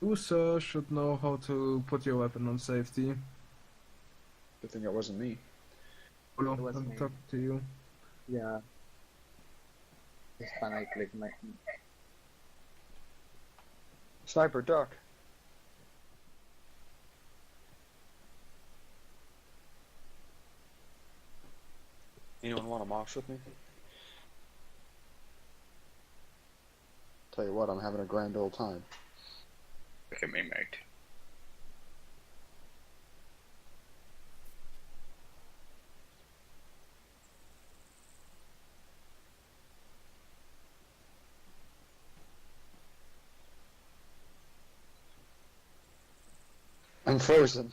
Uso should know how to put your weapon on safety. Good thing it wasn't me. Ulo, It was I'm me. talking to you. Yeah. Just when I click my... Sniper, duck. Anyone want to mosh with me? Tell you what, I'm having a grand old time. Look at me, mate. I'm frozen.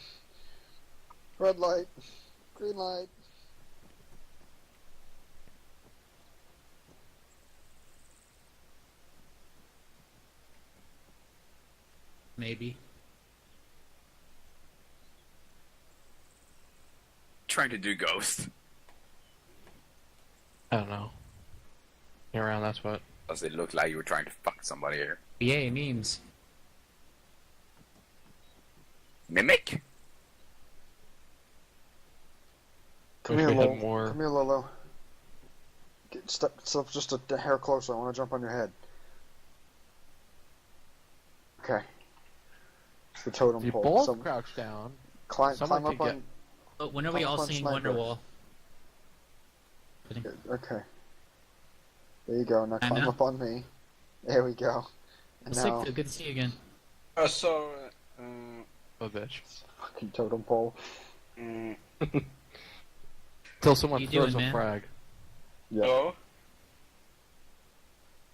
Red light. Green light. Maybe. Trying to do ghost. I don't know. You're around, that's what. Does it look like you were trying to fuck somebody here? Yay, memes. Mimic? Come Wish here, we had Lolo. more. Come here, Lolo. Step just a hair closer. I want to jump on your head. Okay. It's the totem If you pole. both Some- crouch down, climb someone up could on. Oh, when are we Come all on, singing sniper. Wonderwall? Okay. There you go. Now I climb know. up on me. There we go. And Sick, now, Phil. Good to see you again. So, oh bitch. fucking totem pole. Till someone You throws doing, a man? frag. Yeah. oh.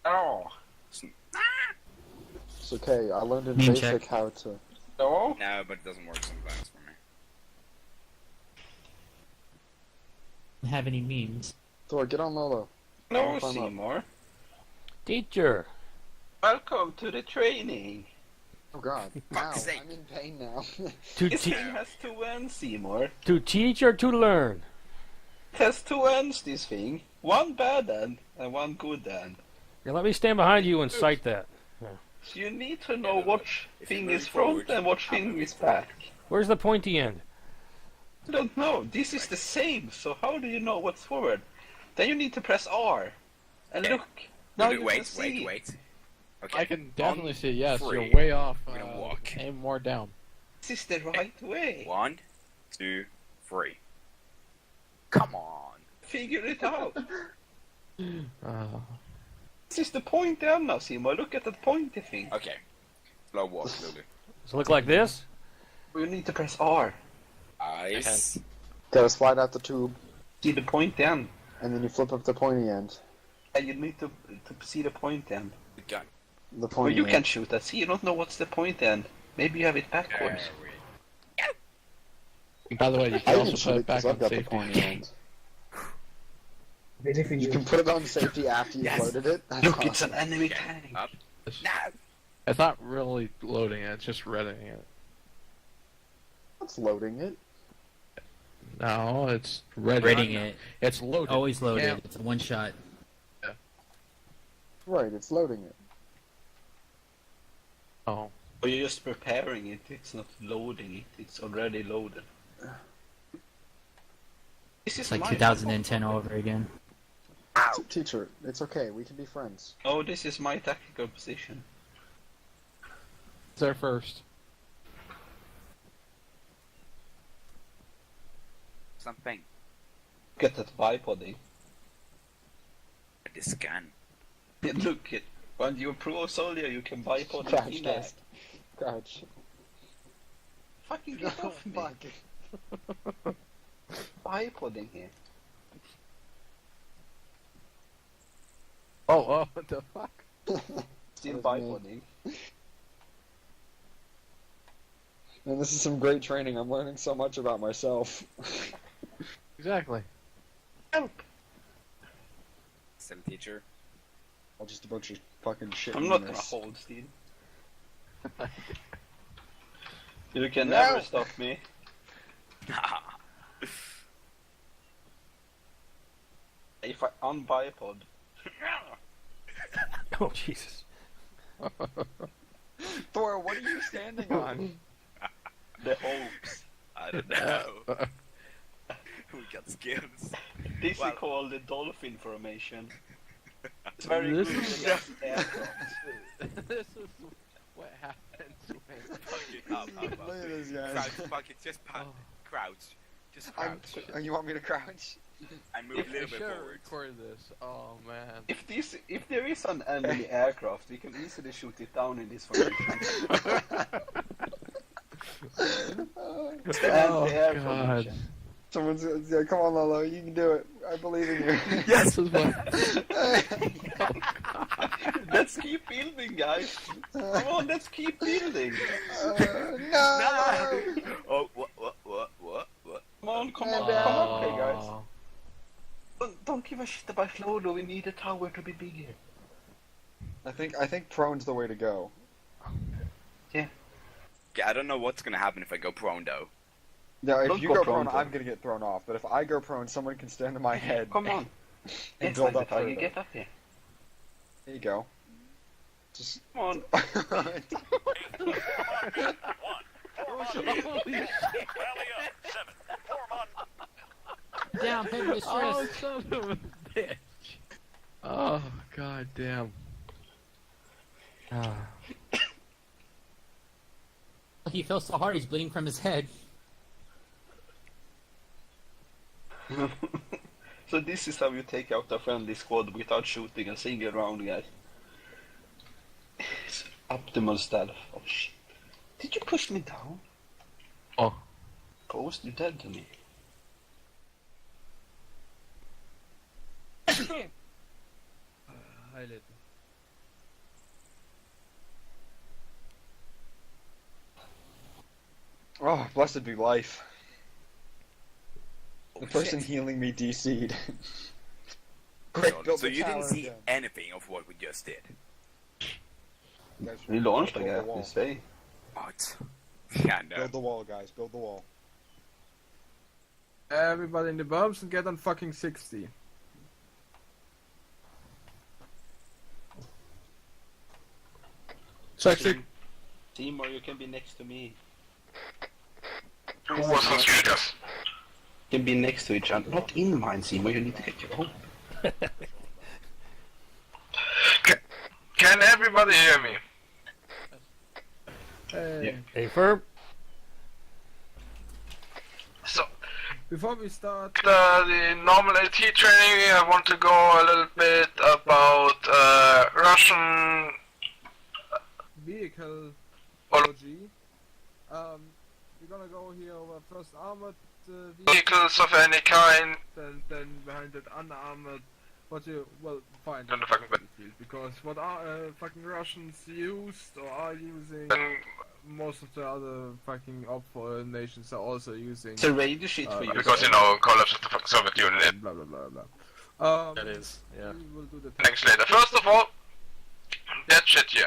Oh. It's okay. I learned in Name basic check. how to. No? No, but it doesn't work sometimes for me. Have any memes? Thor, get on Lolo. No, Climb up. Seymour. Teacher! Welcome to the training. Oh God. Ow, Fuck's sake. I'm in pain now. To, This te- thing has two ends, Seymour. to teach or to learn? It has two ends, this thing. One bad end and one good end. Here, let me stand behind you and cite that. So you need to know which thing is front and which thing is back. Where's the pointy end? I don't know. This is the same, so how do you know what's forward? Then you need to press R. And look. Now you can see. wait. Okay. I can definitely see, yes, you you're way off. We're gonna walk. Aim more down. This is the right way. 1, 2, 3. Come on. Figure it out. Uh, This is the point down now, Seymour. Look at that pointy thing. Okay. Slow walk, slowly. does it look like this? You need to press R. Eyes. Gotta slide out the tube, See the point end. and then you flip up the pointy end. And you need to see the point end. The gun. The Or pointy you end. can shoot that. See, you don't know what's the point end. Maybe you have it backwards. There we By the way, you I can can also shoot put it it back because I've on got the safety. pointy end. Very for You you. can put it on safety after you've Yes. loaded it. That's Look, it's awesome. an enemy Okay, tank. up. It's, No! it's not really loading it, it's just readying it. It's loading it. No, it's ready. Reading it. It's loaded. Always loaded. Yeah. It's a one shot. Right, it's loading it. Oh. Or you're just preparing it. It's not loading it. It's already loaded. This is It's like my 2010 all over again. Teacher, it's okay. We can be friends. Oh, this is my tactical position. It's there first. Something. Look at that bipoding. This gun. Look it. When you're pro soldier, you can bipod Crouch the T-Mac. test. Crouch. Fucking get off me. Fuck. Bipoding here. Oh, what the fuck? Still That was me. bipoding. Man, this is some great training. I'm learning so much about myself. Exactly. Help! Still teacher. I'll just a bunch of fucking shit. I'm not gonna memes. hold still. You can No. never stop me. If I unbipod. Oh, Jesus. Thor, what are you standing on? The hopes. I don't know. We got skills. This Well- we call the dolphin formation. It's very This good is- against aircraft. This is what happens when... Up. Look at this guy. Crouch, bucket, just punch. Crouch. Just crouch. You want me to crouch? And move a I little bit should forward. record this. Oh man. If there is an enemy aircraft, we can easily shoot it down in this formation. It's the anti-air God. formation. Someone's yeah, come on, Lolo, you can do it. I believe in you. This is what... Let's keep building, guys. Come on, let's keep building. No! Oh, what? Come on, okay, guys. Don't give a shit about Lolo. We need a tower to be bigger. I think prone's the way to go. Okay, I don't know what's gonna happen if I go prone though. Yeah, if Don't you go go prone, prone, though. I'm gonna get thrown off. But if I go prone, someone can stand on my head. Come on. And It's build like up how you further. get up here. There you go. Just. Come on. Down, heavy Oh, distress. son of a bitch. Oh, god damn. Ah. He fell so hard he's bleeding from his head. So this is how you take out a friendly squad without shooting a single round, guys. It's optimal stealth. Oh shit. Did you push me down? Oh. Ghost, you're dead to me. Oh, blessed be life. The Oh, person shit. healing me DC'd. Quick, build So the you didn't tower see again. anything of what we just did. Guys, We launched, I build the guess, wall. this way. What? Yeah, no. Build the wall, guys. Build the wall. Everybody in the bumps and get on fucking 60. Sexy. Seymour, you can be next to me. Who was on Swedish? You can be next to each other. Not in mine, Seymour, you need to get your own. Can everybody hear me? Hey. Hey, Ferb. So, Before we start, the normal AT training, I want to go a little bit about Russian vehicle Ol- technology. We're gonna go here over first armored vehicles, vehicles of any kind. then behind it unarmored. What you find On the fucking bed. because what are fucking Russians used or are using, Then most of the other fucking opful nations are also using. It's a radio shit for you. because you know, collapse of the fucking Soviet Union. Blah blah blah blah. That is, yeah. We will do the Things later. First of all, that shit here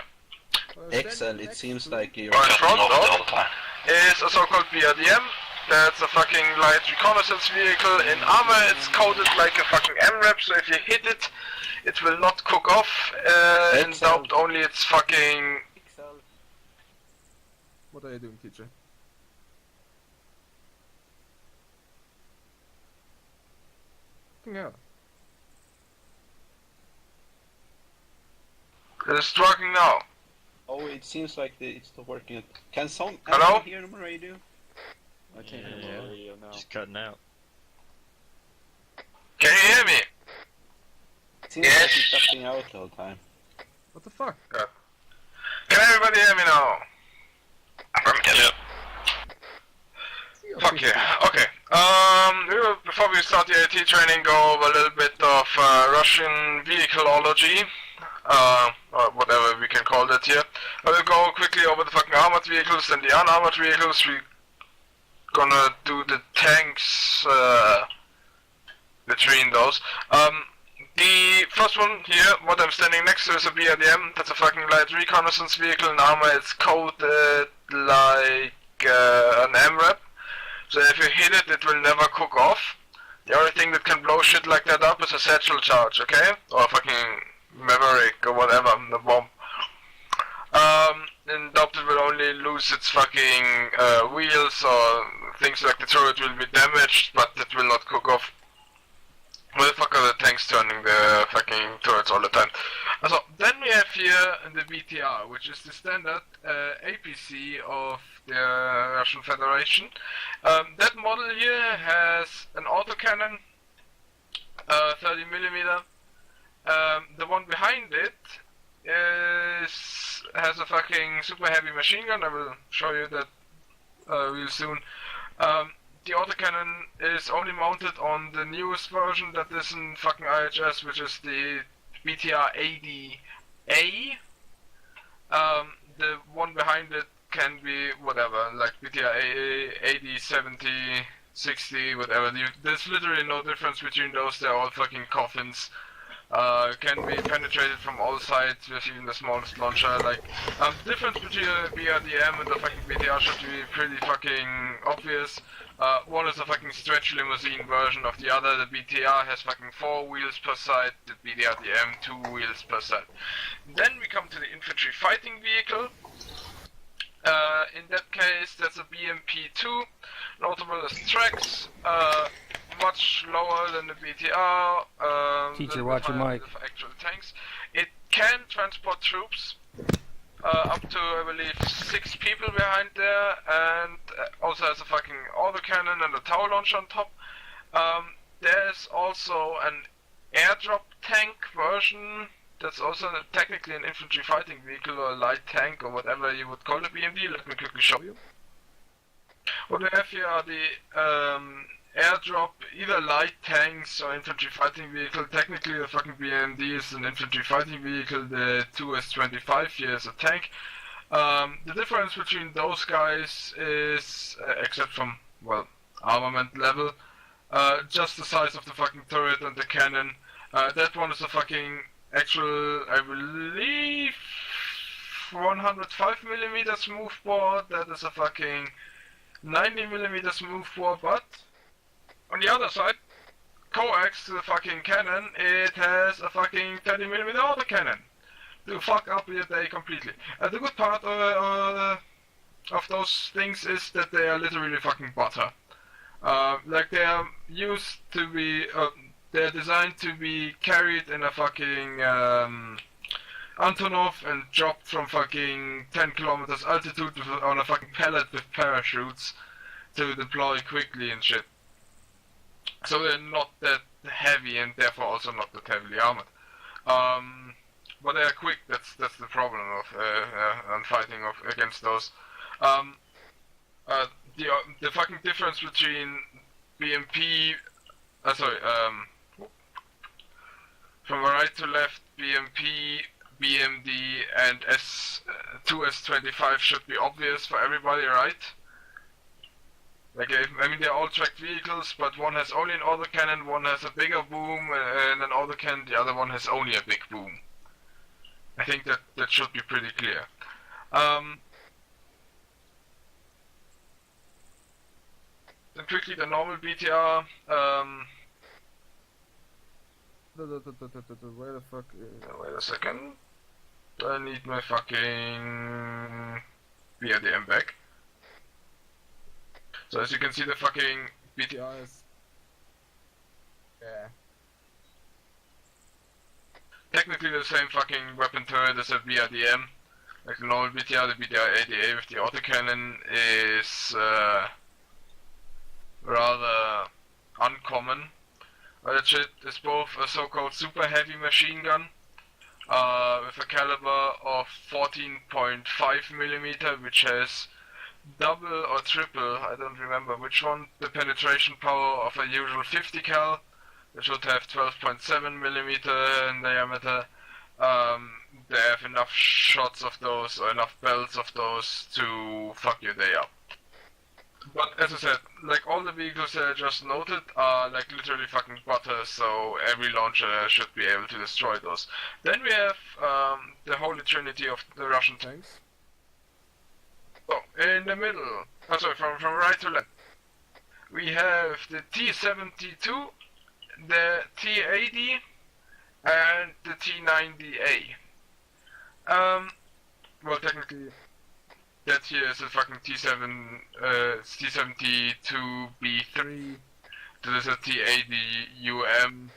Excel, it seems like you're Right, front all door. the time. is a so-called BRDM. That's a fucking light reconnaissance vehicle. In armor, it's coded like a fucking MRAP, so if you hit it, it will not cook off. In doubt, only it's fucking. What are you doing, teacher? Fucking hell. It's working now. Oh, it seems like it's not working. Can some Hello? anyone hear him on radio? I can't hear my radio now. Just cutting out. Can you hear me? It seems like it's cutting out the whole time. What the fuck? Can everybody hear me now? Yeah. Fuck yeah. Okay. We will, before we start the AT training, go over a little bit of Russian vehicleology. Or whatever we can call that here. I will go quickly over the fucking armored vehicles and the unarmored vehicles. We're gonna do the tanks between those. The first one here, what I'm standing next to is a BRDM. That's a fucking light reconnaissance vehicle. In armor, it's coded like an MRAP. So if you hit it, it will never cook off. The only thing that can blow shit like that up is a satchel charge, okay? Or a fucking Maverick or whatever, the bomb. In may lose its fucking wheels, or things like the turret will be damaged, but it will not cook off. Where the fuck are the tanks turning the fucking turrets all the time? So, then we have here the VTR, which is the standard APC of the Russian Federation. That model here has an autocannon, 30mm. The one behind it has a fucking super heavy machine gun. I will show you that real soon. The autocannon is only mounted on the newest version that is in fucking IHS, which is the BTR AD-A. The one behind it can be whatever, like BTR AD 70, 60, whatever. There's literally no difference between those. They're all fucking coffins. Can be penetrated from all sides with even the smallest launcher. Like, the difference between the BRDM and the fucking BTR should be pretty fucking obvious. One is a fucking stretch limousine version of the other. The BTR has fucking 4 wheels per side, the BRDM 2 wheels per side. Then we come to the infantry fighting vehicle. In that case, that's a BMP-2, notable as tracks, much lower than the BTR. Teacher, watch your mic. Actual tanks. It can transport troops, up to, I believe, 6 people behind there, and also has a fucking autocannon and a tower launcher on top. There's also an airdrop tank version. That's also technically an infantry fighting vehicle or a light tank or whatever you would call it, BMD. Let me quickly show you. What we have here are the airdrop, either light tanks or infantry fighting vehicle. Technically the fucking BMD is an infantry fighting vehicle, the 2S25 here is a tank. The difference between those guys is, except from, well, armament level, just the size of the fucking turret and the cannon. That one is a fucking actual, I believe, 105mm smoothbore. That is a fucking 90mm smoothbore, but on the other side, coax to the fucking cannon, it has a fucking 30mm autocannon to fuck up your day completely. The good part of those things is that they are literally fucking butter. Like they are used to be, they're designed to be carried in a fucking Antonov and dropped from fucking 10 kilometers altitude on a fucking pallet with parachutes to deploy quickly and shit. So they're not that heavy and therefore also not that heavily armored. But they are quick. That's the problem of and fighting against those. The fucking difference between BMP, from right to left, BMP, BMD, and S2S25 should be obvious for everybody, right? Like, I mean, they're all tracked vehicles, but one has only an autocannon, one has a bigger boom and an autocannon, the other one has only a big boom. I think that should be pretty clear. Then quickly the normal BTR. Where the fuck? Wait a second. I need my fucking BRDM back. So as you can see, the fucking BTR is, Yeah. technically the same fucking weapon turret as a BRDM. Like the normal BTR, the BTR ADA with the autocannon is rather uncommon. That shit is both a so-called super heavy machine gun with a caliber of 14.5mm, which has double or triple, I don't remember which one, the penetration power of a usual 50 cal. It should have 12.7mm in diameter. They have enough shots of those or enough belts of those to fuck your day up. But as I said, like all the vehicles that I just noted are like literally fucking butter, so every launcher should be able to destroy those. Then we have the holy trinity of the Russian tanks. So, in the middle, from right to left, we have the T-72, the T-80, and the T-90A. Well, technically, that here is a fucking T72B3. That is a T80UM.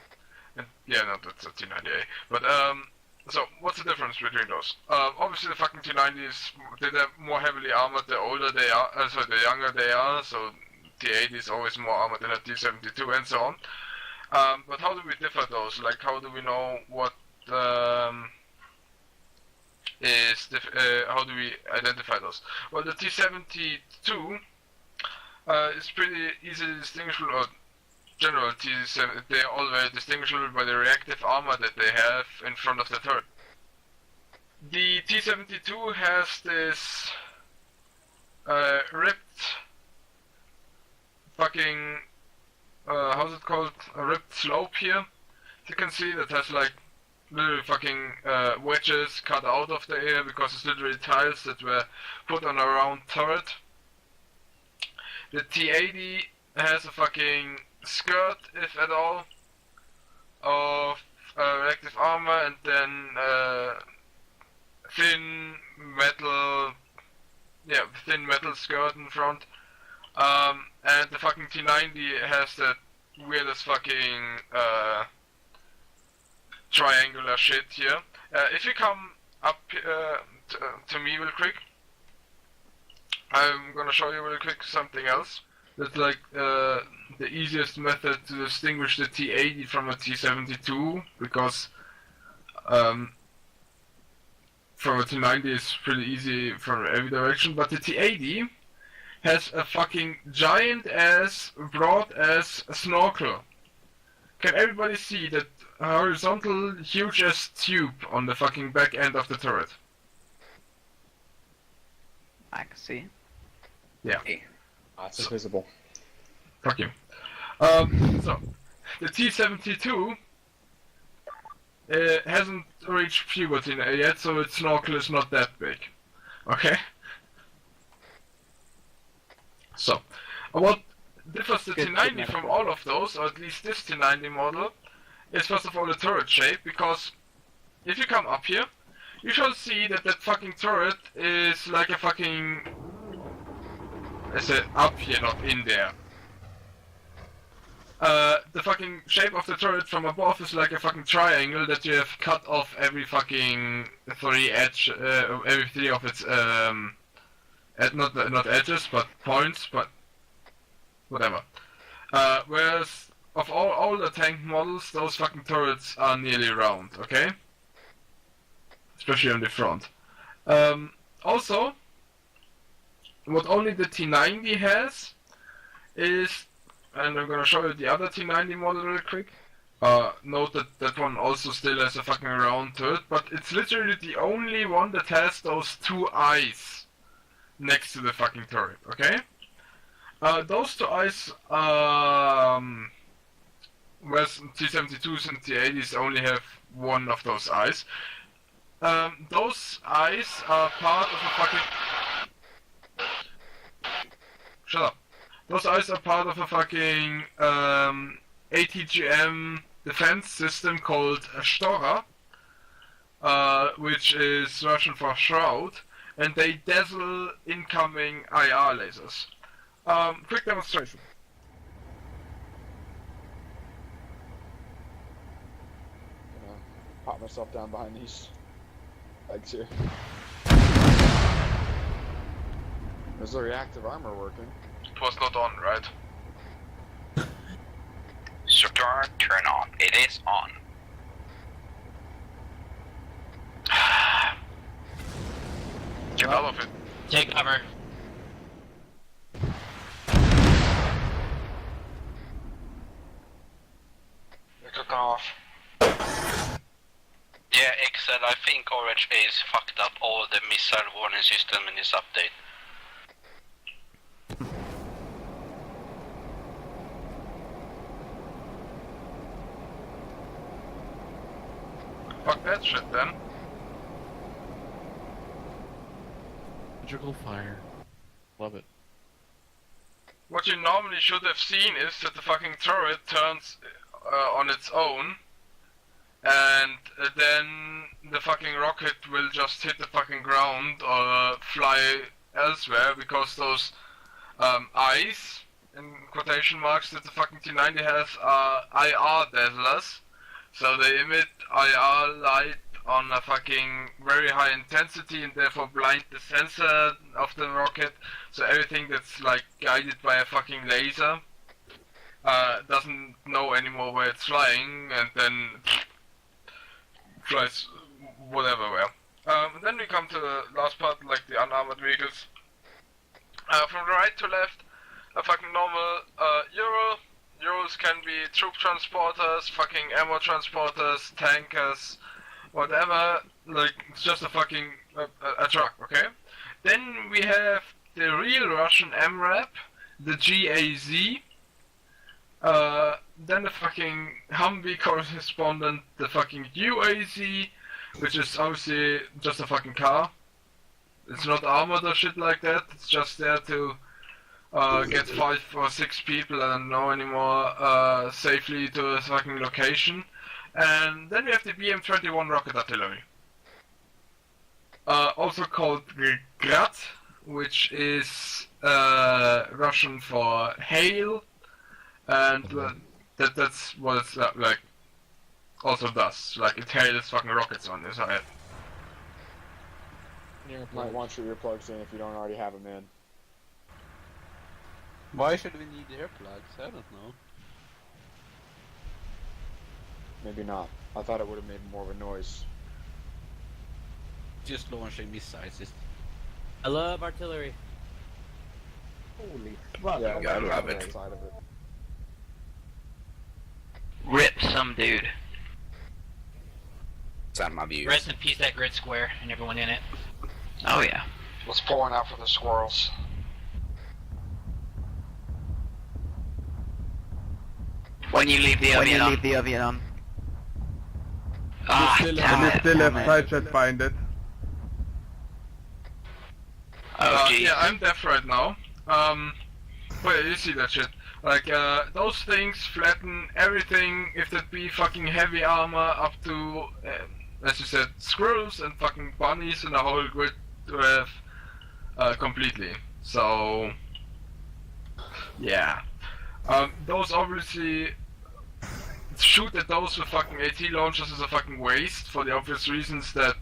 And yeah, no, that's a T90A. But so what's the difference between those? Obviously the fucking T90s, they're more heavily armored the older they are, so the younger they are. So T80 is always more armored than a T72 and so on. But how do we differ those? Like, how do we know what how do we identify those? Well, the T72 is pretty easily distinguishable, or general T7, they are all very distinguishable by the reactive armor that they have in front of the turret. The T72 has this ripped fucking how's it called? A ripped slope here. You can see that has like literally fucking wedges cut out of the air because it's literally tiles that were put on a round turret. The T80 has a fucking skirt, if at all, of reactive armor, and then thin metal skirt in front. And the fucking T90 has that weirdest fucking triangular shit here. If you come up to me real quick, I'm gonna show you real quick something else. That's like the easiest method to distinguish the T80 from a T72, because from a T90 is pretty easy from every direction, but the T80 has a fucking giant ass, broad ass snorkel. Can everybody see that horizontal, huge ass tube on the fucking back end of the turret? I can see. Yeah. It's invisible. Fuck you. So, the T72 hasn't reached puberty yet, so its snorkel is not that big. Okay? So, what differs the T90 from all of those, or at least this T90 model, is first of all the turret shape, because if you come up here, you shall see that that fucking turret is like a fucking... I said up here, not in there. The fucking shape of the turret from above is like a fucking triangle that you have cut off every fucking every three of its not edges but points, but whatever. Whereas of all the tank models, those fucking turrets are nearly round, okay? Especially on the front. Also, what only the T90 has is, and I'm gonna show you the other T90 model real quick. Note that that one also still has a fucking round turret, but it's literally the only one that has those two eyes next to the fucking turret, okay? Those two eyes, whereas T72s and T80s only have one of those eyes. Those eyes are part of a fucking... Shut up. Those eyes are part of a fucking ATGM defense system called Stora, which is Russian for Shroud, and they dazzle incoming IR lasers. Quick demonstration. Gonna pop myself down behind these legs here. Is the reactive armor working? It was not on, right? Star, turn on. It is on. Get out of it. Take cover. Took off. Yeah, Excel, I think Orange Ace fucked up all the missile warning system in this update. Fuck that shit then. Magical fire. Love it. What you normally should have seen is that the fucking turret turns on its own, and then the fucking rocket will just hit the fucking ground or fly elsewhere because those eyes, in quotation marks, that the fucking T90 has are IR dazzlers. So they emit IR light on a fucking very high intensity and therefore blind the sensor of the rocket. So everything that's like guided by a fucking laser doesn't know anymore where it's flying and then flies whatever where. Then we come to the last part, like the unarmored vehicles. From right to left, a fucking normal Euro. Euros can be troop transporters, fucking ammo transporters, tankers, whatever. Like, it's just a fucking a truck, okay? Then we have the real Russian MRAP, the GAZ. Then the fucking Humvee correspondent, the fucking UAZ, which is obviously just a fucking car. It's not armored or shit like that, it's just there to get 5 or 6 people, I don't know anymore, safely to a fucking location. And then we have the BM-21 rocket artillery. Also called Grad, which is Russian for hail, and that's what it's like also does. Like, it hails fucking rockets on this head. Might want your earplugs in if you don't already have them in. Why should we need earplugs? I don't know. Maybe not. I thought it would have made more of a noise. Just launching missiles. I love artillery. Holy fuck. Yeah, I love the it. outside of it. Rip some dude. It's out of my views. Rest in peace that grid square and everyone in it. Oh yeah. Let's pour one out for the squirrels. When you leave the oven on. Ah, Still damn have, it. still have side chat binded. Oh geez. Yeah, I'm deaf right now. But you see that shit. Like, those things flatten everything, if that be fucking heavy armor, up to, as you said, squirrels and fucking bunnies and a whole grid to have completely. So, yeah. Those obviously, shoot at those with fucking AT launchers is a fucking waste for the obvious reasons that,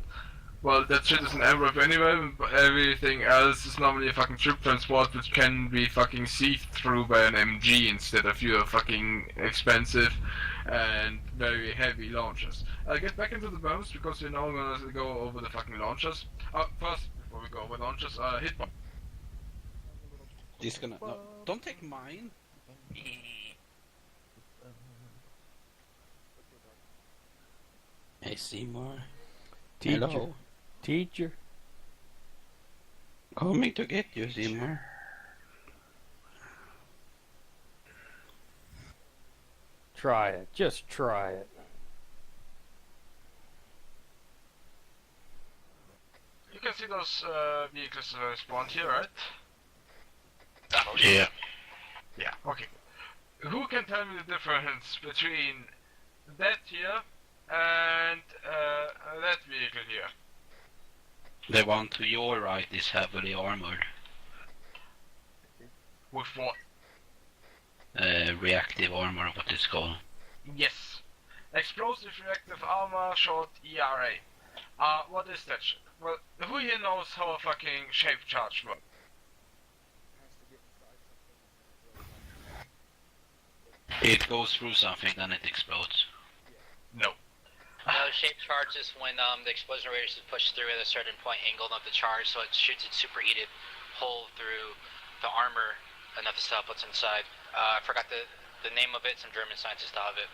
well, that shit is an MRAP anyway, but everything else is normally a fucking troop transport which can be fucking sieved through by an MG instead of your fucking expensive and very heavy launchers. I'll get back into the bombs because we're now gonna go over the fucking launchers. First, before we go over launchers, hit bomb. Just gonna. No, don't take mine. Hey Seymour. Hello. Teacher. Coming to get you, Seymour. Try it. Just try it. You can see those vehicles spawned here, right? Yeah. Yeah, okay. Who can tell me the difference between that here and that vehicle here? The one to your right is heavily armored. With what? Reactive armor, what it's called. Yes. Explosive reactive armor, short ERA. What is that shit? Well, who here knows how a fucking shape charge works? It goes through something, then it explodes. No. No, shape charge is when the explosion radius is pushed through at a certain point angle of the charge, so it shoots its superheated hole through the armor enough to stop what's inside. I forgot the name of it, some German scientists thought of it.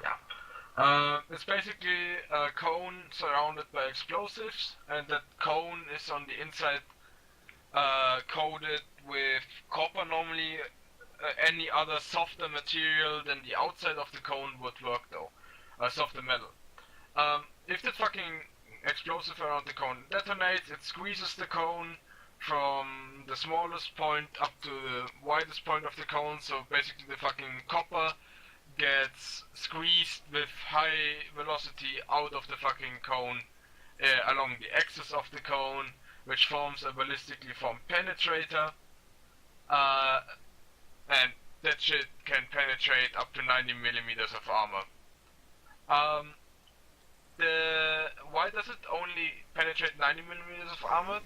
Yeah. It's basically a cone surrounded by explosives, and that cone is on the inside coated with copper normally. Any other softer material than the outside of the cone would work though. Softer metal. If the fucking explosive around the cone detonates, it squeezes the cone from the smallest point up to the widest point of the cone, so basically the fucking copper gets squeezed with high velocity out of the fucking cone along the axis of the cone, which forms a ballistically formed penetrator, and that shit can penetrate up to 90 millimeters of armor. Why does it only penetrate 90 millimeters of armor?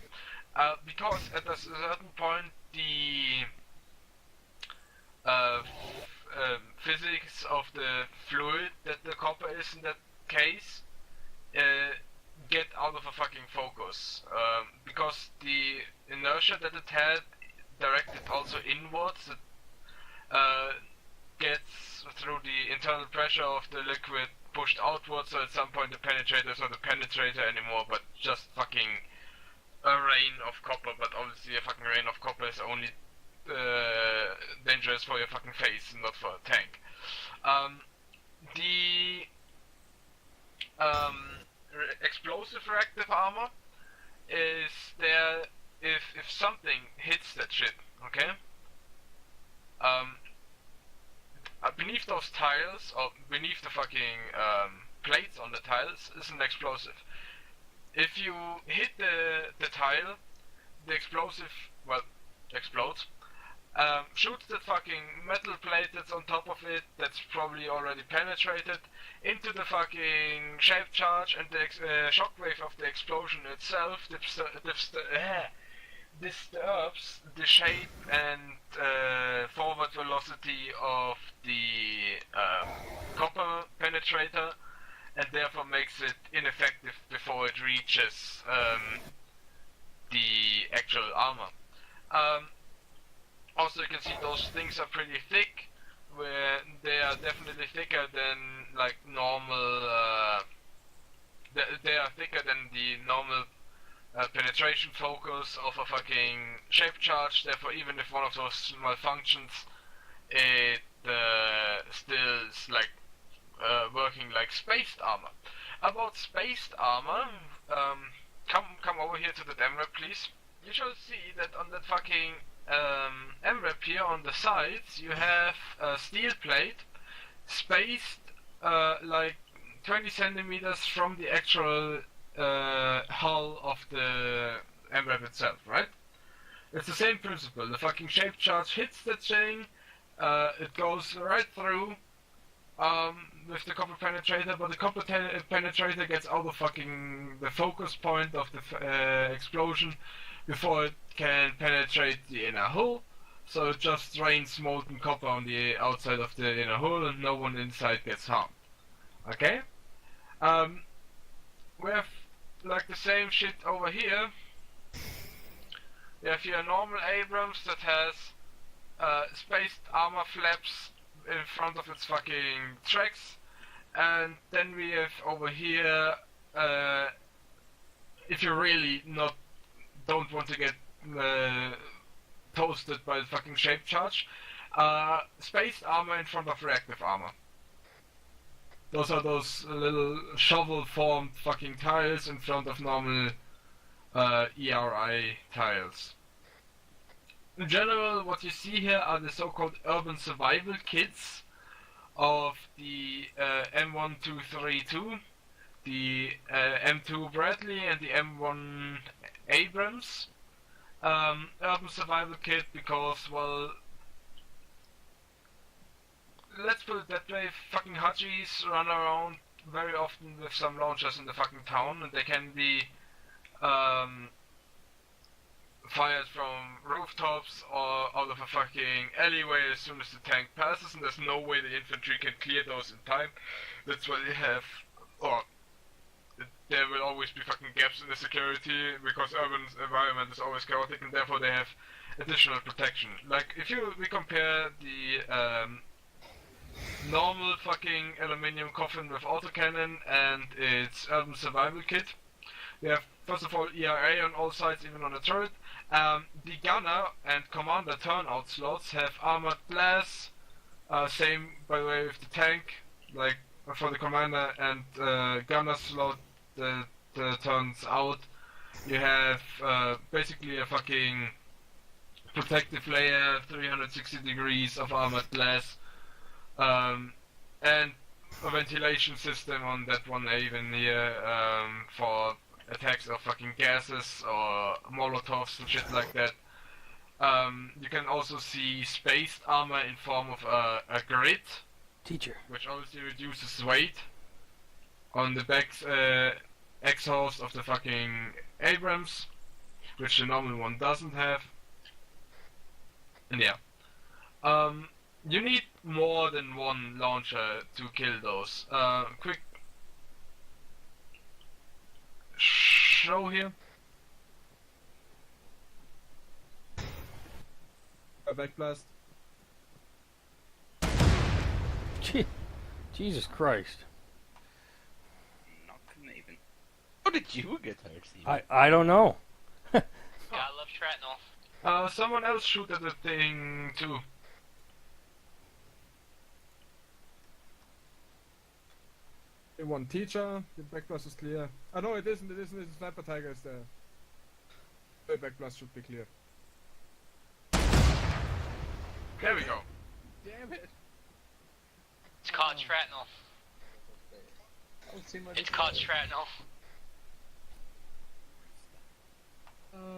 Because at a certain point the physics of the fluid that the copper is in that case get out of a fucking focus. Because the inertia that it had directed also inwards, it gets through the internal pressure of the liquid pushed outwards, so at some point the penetrator is not a penetrator anymore, but just fucking a rain of copper. But obviously a fucking rain of copper is only dangerous for your fucking face, not for a tank. The explosive reactive armor is there if something hits that shit, okay? Beneath those tiles, or beneath the fucking plates on the tiles, is an explosive. If you hit the tile, the explosive, well, explodes. Shoots that fucking metal plate that's on top of it, that's probably already penetrated, into the fucking shape charge, and the shockwave of the explosion itself disturbs the shape and forward velocity of the copper penetrator, and therefore makes it ineffective before it reaches the actual armor. Also, you can see those things are pretty thick, where they are definitely thicker than like normal. They are thicker than the normal penetration focus of a fucking shape charge. Therefore, even if one of those malfunctions, it still is like working like spaced armor. About spaced armor, come over here to the MRAP, please. You shall see that on that fucking MRAP here on the sides, you have a steel plate spaced like 20 centimeters from the actual hull of the MRAP itself, right? It's the same principle. The fucking shape charge hits the chain, it goes right through with the copper penetrator, but the copper penetrator gets out of fucking the focus point of the explosion before it can penetrate the inner hull, so it just drains molten copper on the outside of the inner hull and no one inside gets harmed. Okay? We have like the same shit over here. We have here a normal Abrams that has spaced armor flaps in front of its fucking tracks, and then we have over here, if you really don't want to get toasted by the fucking shape charge, spaced armor in front of reactive armor. Those are those little shovel-formed fucking tiles in front of normal ERI tiles. In general, what you see here are the so-called urban survival kits of the M1232, the M2 Bradley, and the M1 Abrams. Urban survival kit because, well, let's put it that way, fucking Hajis run around very often with some launchers in the fucking town, and they can be fired from rooftops or out of a fucking alleyway as soon as the tank passes, and there's no way the infantry can clear those in time. That's why they have, or there will always be fucking gaps in the security, because urban environment is always chaotic, and therefore they have additional protection. Like, if we compare the normal fucking aluminium coffin with autocannon and its urban survival kit, we have first of all ERA on all sides, even on the turret. The gunner and commander turnout slots have armored glass, same by the way with the tank, like for the commander and gunner slot that turns out, you have basically a fucking protective layer, 360 degrees of armored glass, and a ventilation system on that one even here for attacks of fucking gases or molotovs and shit like that. You can also see spaced armor in form of a grid, Teacher. which obviously reduces weight on the back exhaust of the fucking Abrams, which the normal one doesn't have. And yeah. You need more than one launcher to kill those. Quick show here. A backblast. Jesus Christ. Not gonna even. How did you get hurt, Steven? I don't know. Gotta love shrapnel. Someone else shoot at the thing too. One teacher, the backblast is clear. Oh no, it isn't, the sniper tiger is there. The backblast should be clear. There we go. Damn it! It's called shrapnel. It's called shrapnel.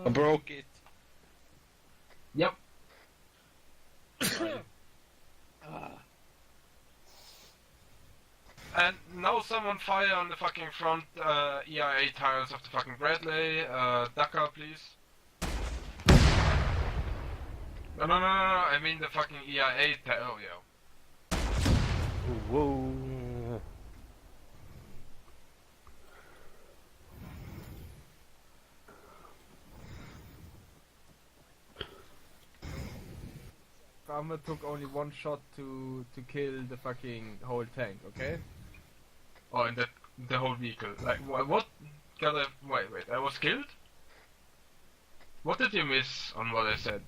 I broke it. Yep. And now someone fire on the fucking front EIA tires of the fucking Bradley. Dakar, please. No, I mean the fucking EIA tire. Oh, yeah. Whoa. Armor took only one shot to kill the fucking whole tank, okay? Oh, and the whole vehicle. Like, what? Wait, I was killed? What did you miss on what I said?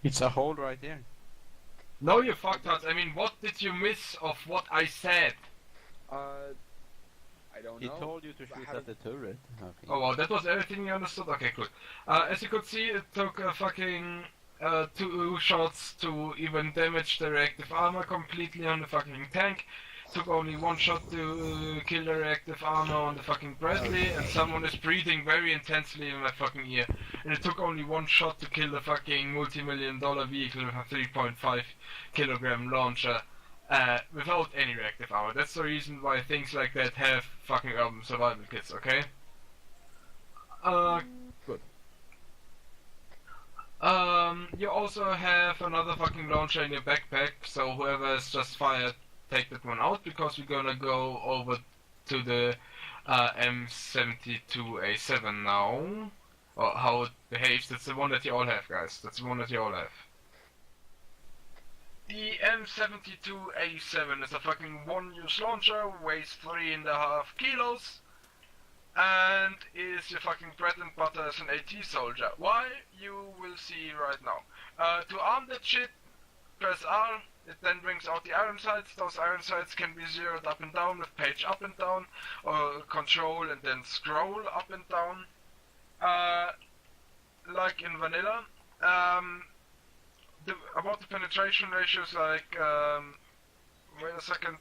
It's a hole right there. No, you fucktards. I mean, what did you miss of what I said? I don't He know. told you to shoot at the turret. Okay. Oh, well, that was everything you understood? Okay, cool. As you could see, it took fucking 2 shots to even damage the reactive armor completely on the fucking tank. Took only 1 shot to kill the reactive armor on the fucking Bradley, and someone is breathing very intensely in my fucking ear. And it took only 1 shot to kill the fucking multi-million-dollar vehicle with a 3.5 kilogram launcher. Without any reactive armor. That's the reason why things like that have fucking urban survival kits, okay? Good. You also have another fucking launcher in your backpack, so whoever has just fired, take that one out, because we're gonna go over to the M72A7 now. Or how it behaves. That's the one that you all have, guys. That's the one that you all have. The M72A7 is a fucking one-use launcher, weighs 3.5 kilos, and is your fucking bread and butter as an AT soldier. Why? You will see right now. To arm that shit, press R, it then brings out the iron sights. Those iron sights can be zeroed up and down with page up and down, or control and then scroll up and down, like in vanilla. About the penetration ratios, like, wait a second.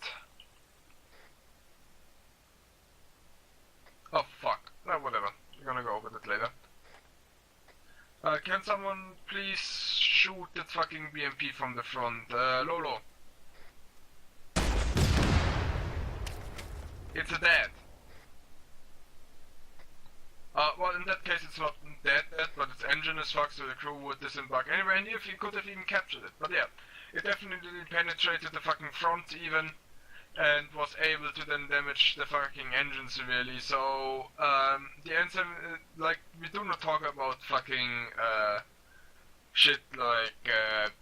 Oh fuck, no, whatever, we're gonna go over that later. Can someone please shoot that fucking BMP from the front? Lolo. It's a dead. Well, in that case it's not dead, but its engine is fucked, so the crew would disembark anyway, and if you could have even captured it. But yeah, it definitely penetrated the fucking front even, and was able to then damage the fucking engine severely, so, the answer, like, we do not talk about fucking, shit like,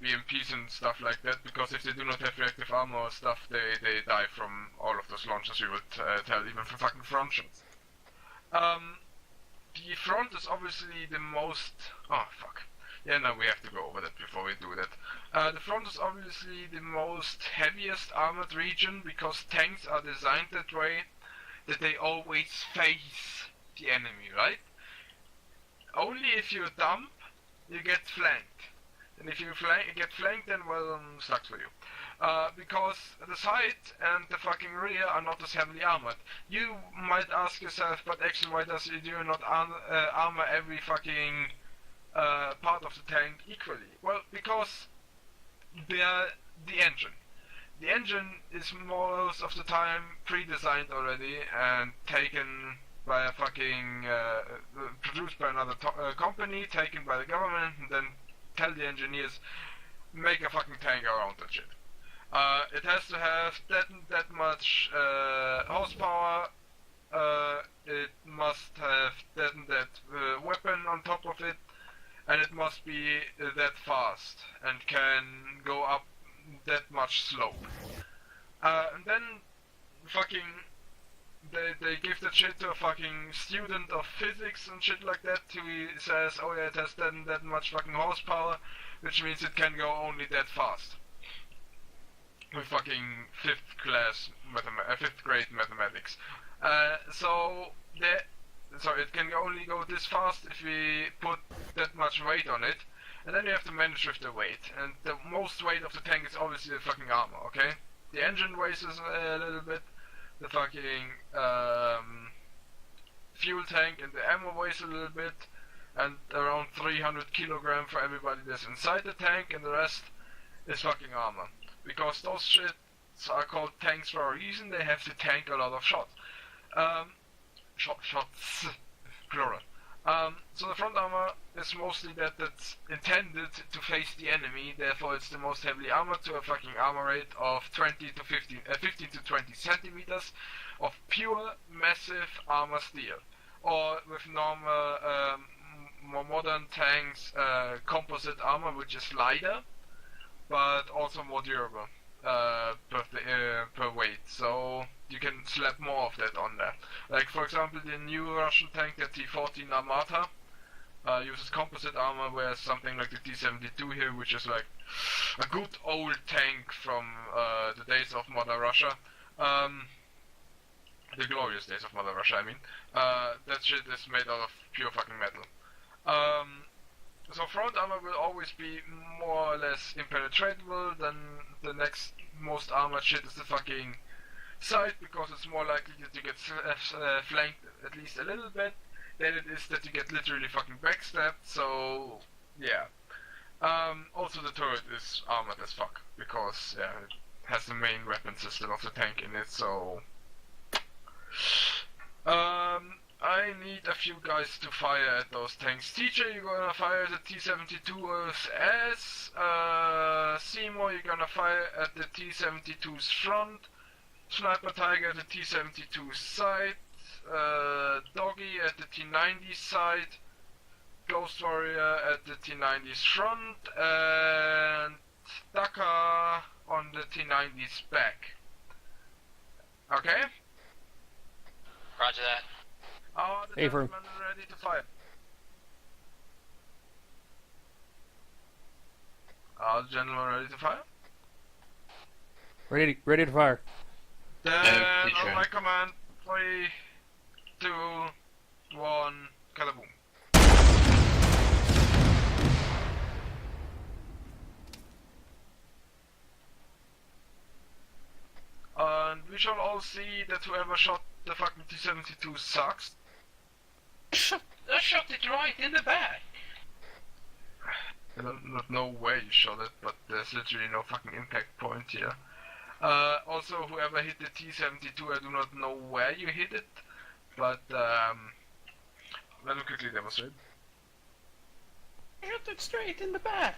BMPs and stuff like that, because if they do not have reactive armor or stuff, they die from all of those launchers, we would tell, even from fucking front shots. The front is obviously the most... Oh, fuck. Yeah, no, we have to go over that before we do that. The front is obviously the most heaviest armored region, because tanks are designed that way, that they always face the enemy, right? Only if you dump, you get flanked. And if you get flanked, then, well, sucks for you. because the side and the fucking rear are not as heavily armored. You might ask yourself, but actually why does you not armor every fucking part of the tank equally? Well, because they are the engine. The engine is most of the time pre-designed already and taken by a fucking produced by another company, taken by the government, and then tell the engineers make a fucking tank around that shit. It has to have that much horsepower. It must have that weapon on top of it, and it must be that fast and can go up that much slope. And then fucking they give that shit to a fucking student of physics and shit like that who says, oh yeah, it has that much fucking horsepower, which means it can go only that fast. With fucking 5th grade mathematics. So it can only go this fast if we put that much weight on it, and then you have to manage with the weight. And the most weight of the tank is obviously the fucking armor, okay? The engine weighs a little bit, the fucking fuel tank and the ammo weighs a little bit, and around 300 kilogram for everybody that's inside the tank, and the rest is fucking armor. Because those shits are called tanks for a reason, they have to tank a lot of shots. Shots, plural. So the front armor is mostly that's intended to face the enemy, therefore it's the most heavily armored to a fucking armor rate of 15 to 20 centimeters of pure, massive armor steel. Or with normal, more modern tanks, composite armor, which is lighter, but also more durable per weight, so you can slap more of that on there. Like for example, the new Russian tank, the T-14 Armata, uses composite armor, whereas something like the T-72 here, which is like a good old tank from the days of Mother Russia, the glorious days of Mother Russia, I mean, that shit is made out of pure fucking metal. So front armor will always be more or less impenetrable. Then the next most armored shit is the fucking side, because it's more likely that you get flanked at least a little bit than it is that you get literally fucking backstabbed, so yeah. Also the turret is armored as fuck, because yeah, it has the main weapon system of the tank in it, so I need a few guys to fire at those tanks. Teacher, you're gonna fire the T-72's ass. Seymour, you're gonna fire at the T-72's front. Sniper Tiger at the T-72's side. Doggy at the T-90's side. Ghost Warrior at the T-90's front. And Daka on the T-90's back. Okay? Roger that. Are the gentlemen ready to fire? Are the gentlemen ready to fire? Ready to fire. Then on my command, 3, 2, 1, kalaboom. And we shall all see that whoever shot the fucking T-72 sucks. I shot it right in the back. I don't know where you shot it, but there's literally no fucking impact point here. Also, whoever hit the T-72, I do not know where you hit it, but let me quickly demonstrate. I shot it straight in the back.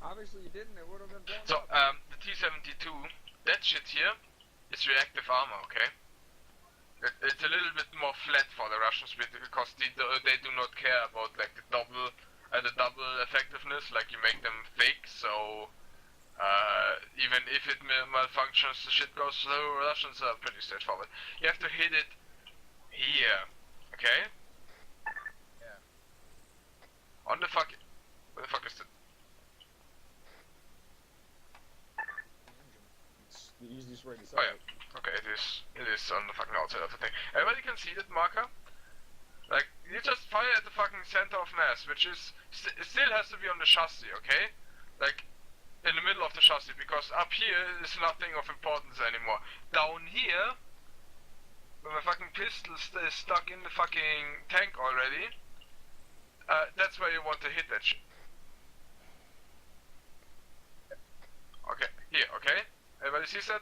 Obviously you didn't, it would have been blown So, up. the T-72, that shit here is reactive armor, okay? It's a little bit more flat for the Russians because they do not care about like the double effectiveness, like you make them fake, so even if it malfunctions, the shit goes slow. Russians are pretty straightforward. You have to hit it here, okay? Yeah. On the fuck... Where the fuck is it? It's the easiest way to say Oh yeah. it. Okay, it is on the fucking outside of the thing. Everybody can see that marker? Like, you just fire at the fucking center of mass, which is, it still has to be on the chassis, okay? Like, in the middle of the chassis, because up here is nothing of importance anymore. Down here, where my fucking pistol is stuck in the fucking tank already, that's where you want to hit that shit. Okay, here, okay? Everybody sees that?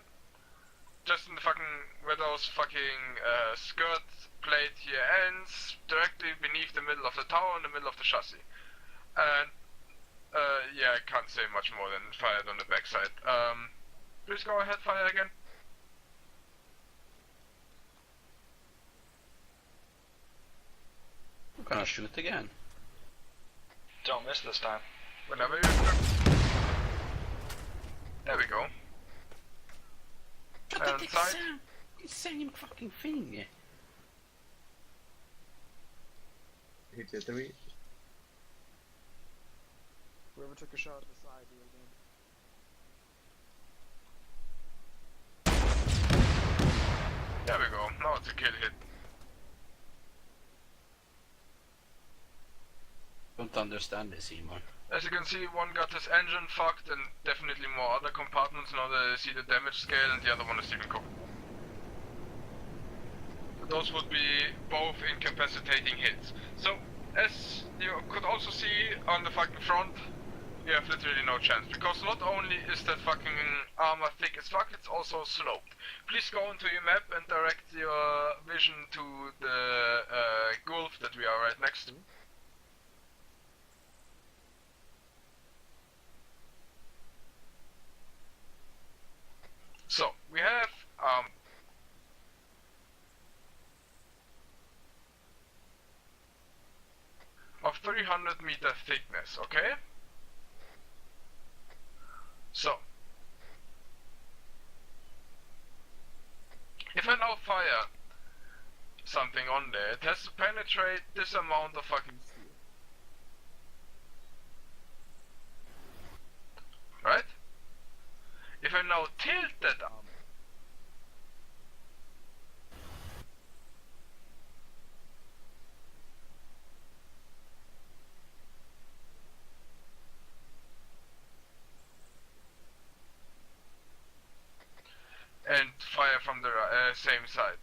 Just in the fucking, where those fucking skirt plate here ends, directly beneath the middle of the tower, in the middle of the chassis. And, yeah, I can't say much more than fired on the backside. Please go ahead, fire again. I'm gonna shoot again. Don't miss this time. Whenever you... There we go. But And side. It's the same fucking thing. Hit you 3. Whoever took a shot at the side, do it again. There we go. Now it's a kill hit. Don't understand this, Simon. As you can see, one got his engine fucked and definitely more other compartments. Now they see the damage scale, and the other one is even cooked. Those would be both incapacitating hits. So, as you could also see on the fucking front, you have literally no chance. Because not only is that fucking armor thick as fuck, it's also sloped. Please go into your map and direct your vision to the gulf that we are right next to. So, we have of 300 meter thickness, okay? So, if I now fire something on there, it has to penetrate this amount of fucking steel. Right? If I now tilt that armor, and fire from the same side.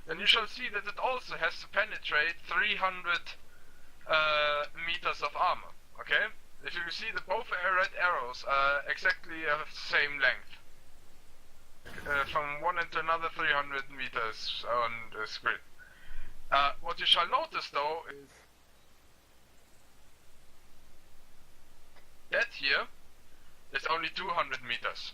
Then you shall see that it also has to penetrate 300 meters of armor, okay? If you see that both red arrows are exactly the same length. From one end to another 300 meters on the grid. What you shall notice though is that here is only 200 meters.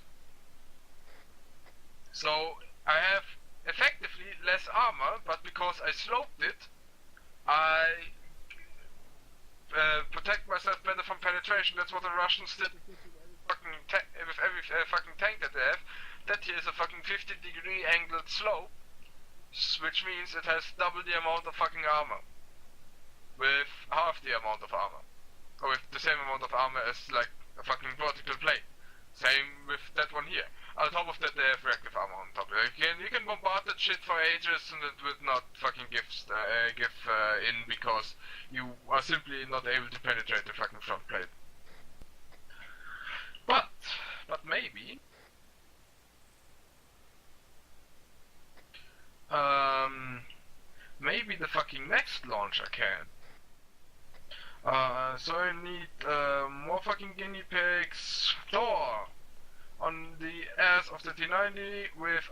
So I have effectively less armor, but because I sloped it, I protect myself better from penetration. That's what the Russians did with every fucking tank that they have. That here is a fucking 50-degree angled slope, which means it has double the amount of fucking armor, with half the amount of armor, or with the same amount of armor as like a fucking vertical plate. Same with that one here. On top of that, they have reactive armor on top. You can bombard that shit for ages and it would not fucking give in because you are simply not able to penetrate the fucking front plate. But maybe maybe the fucking next launcher can. So I need more fucking guinea pigs. Thor on the ass of the T90 with,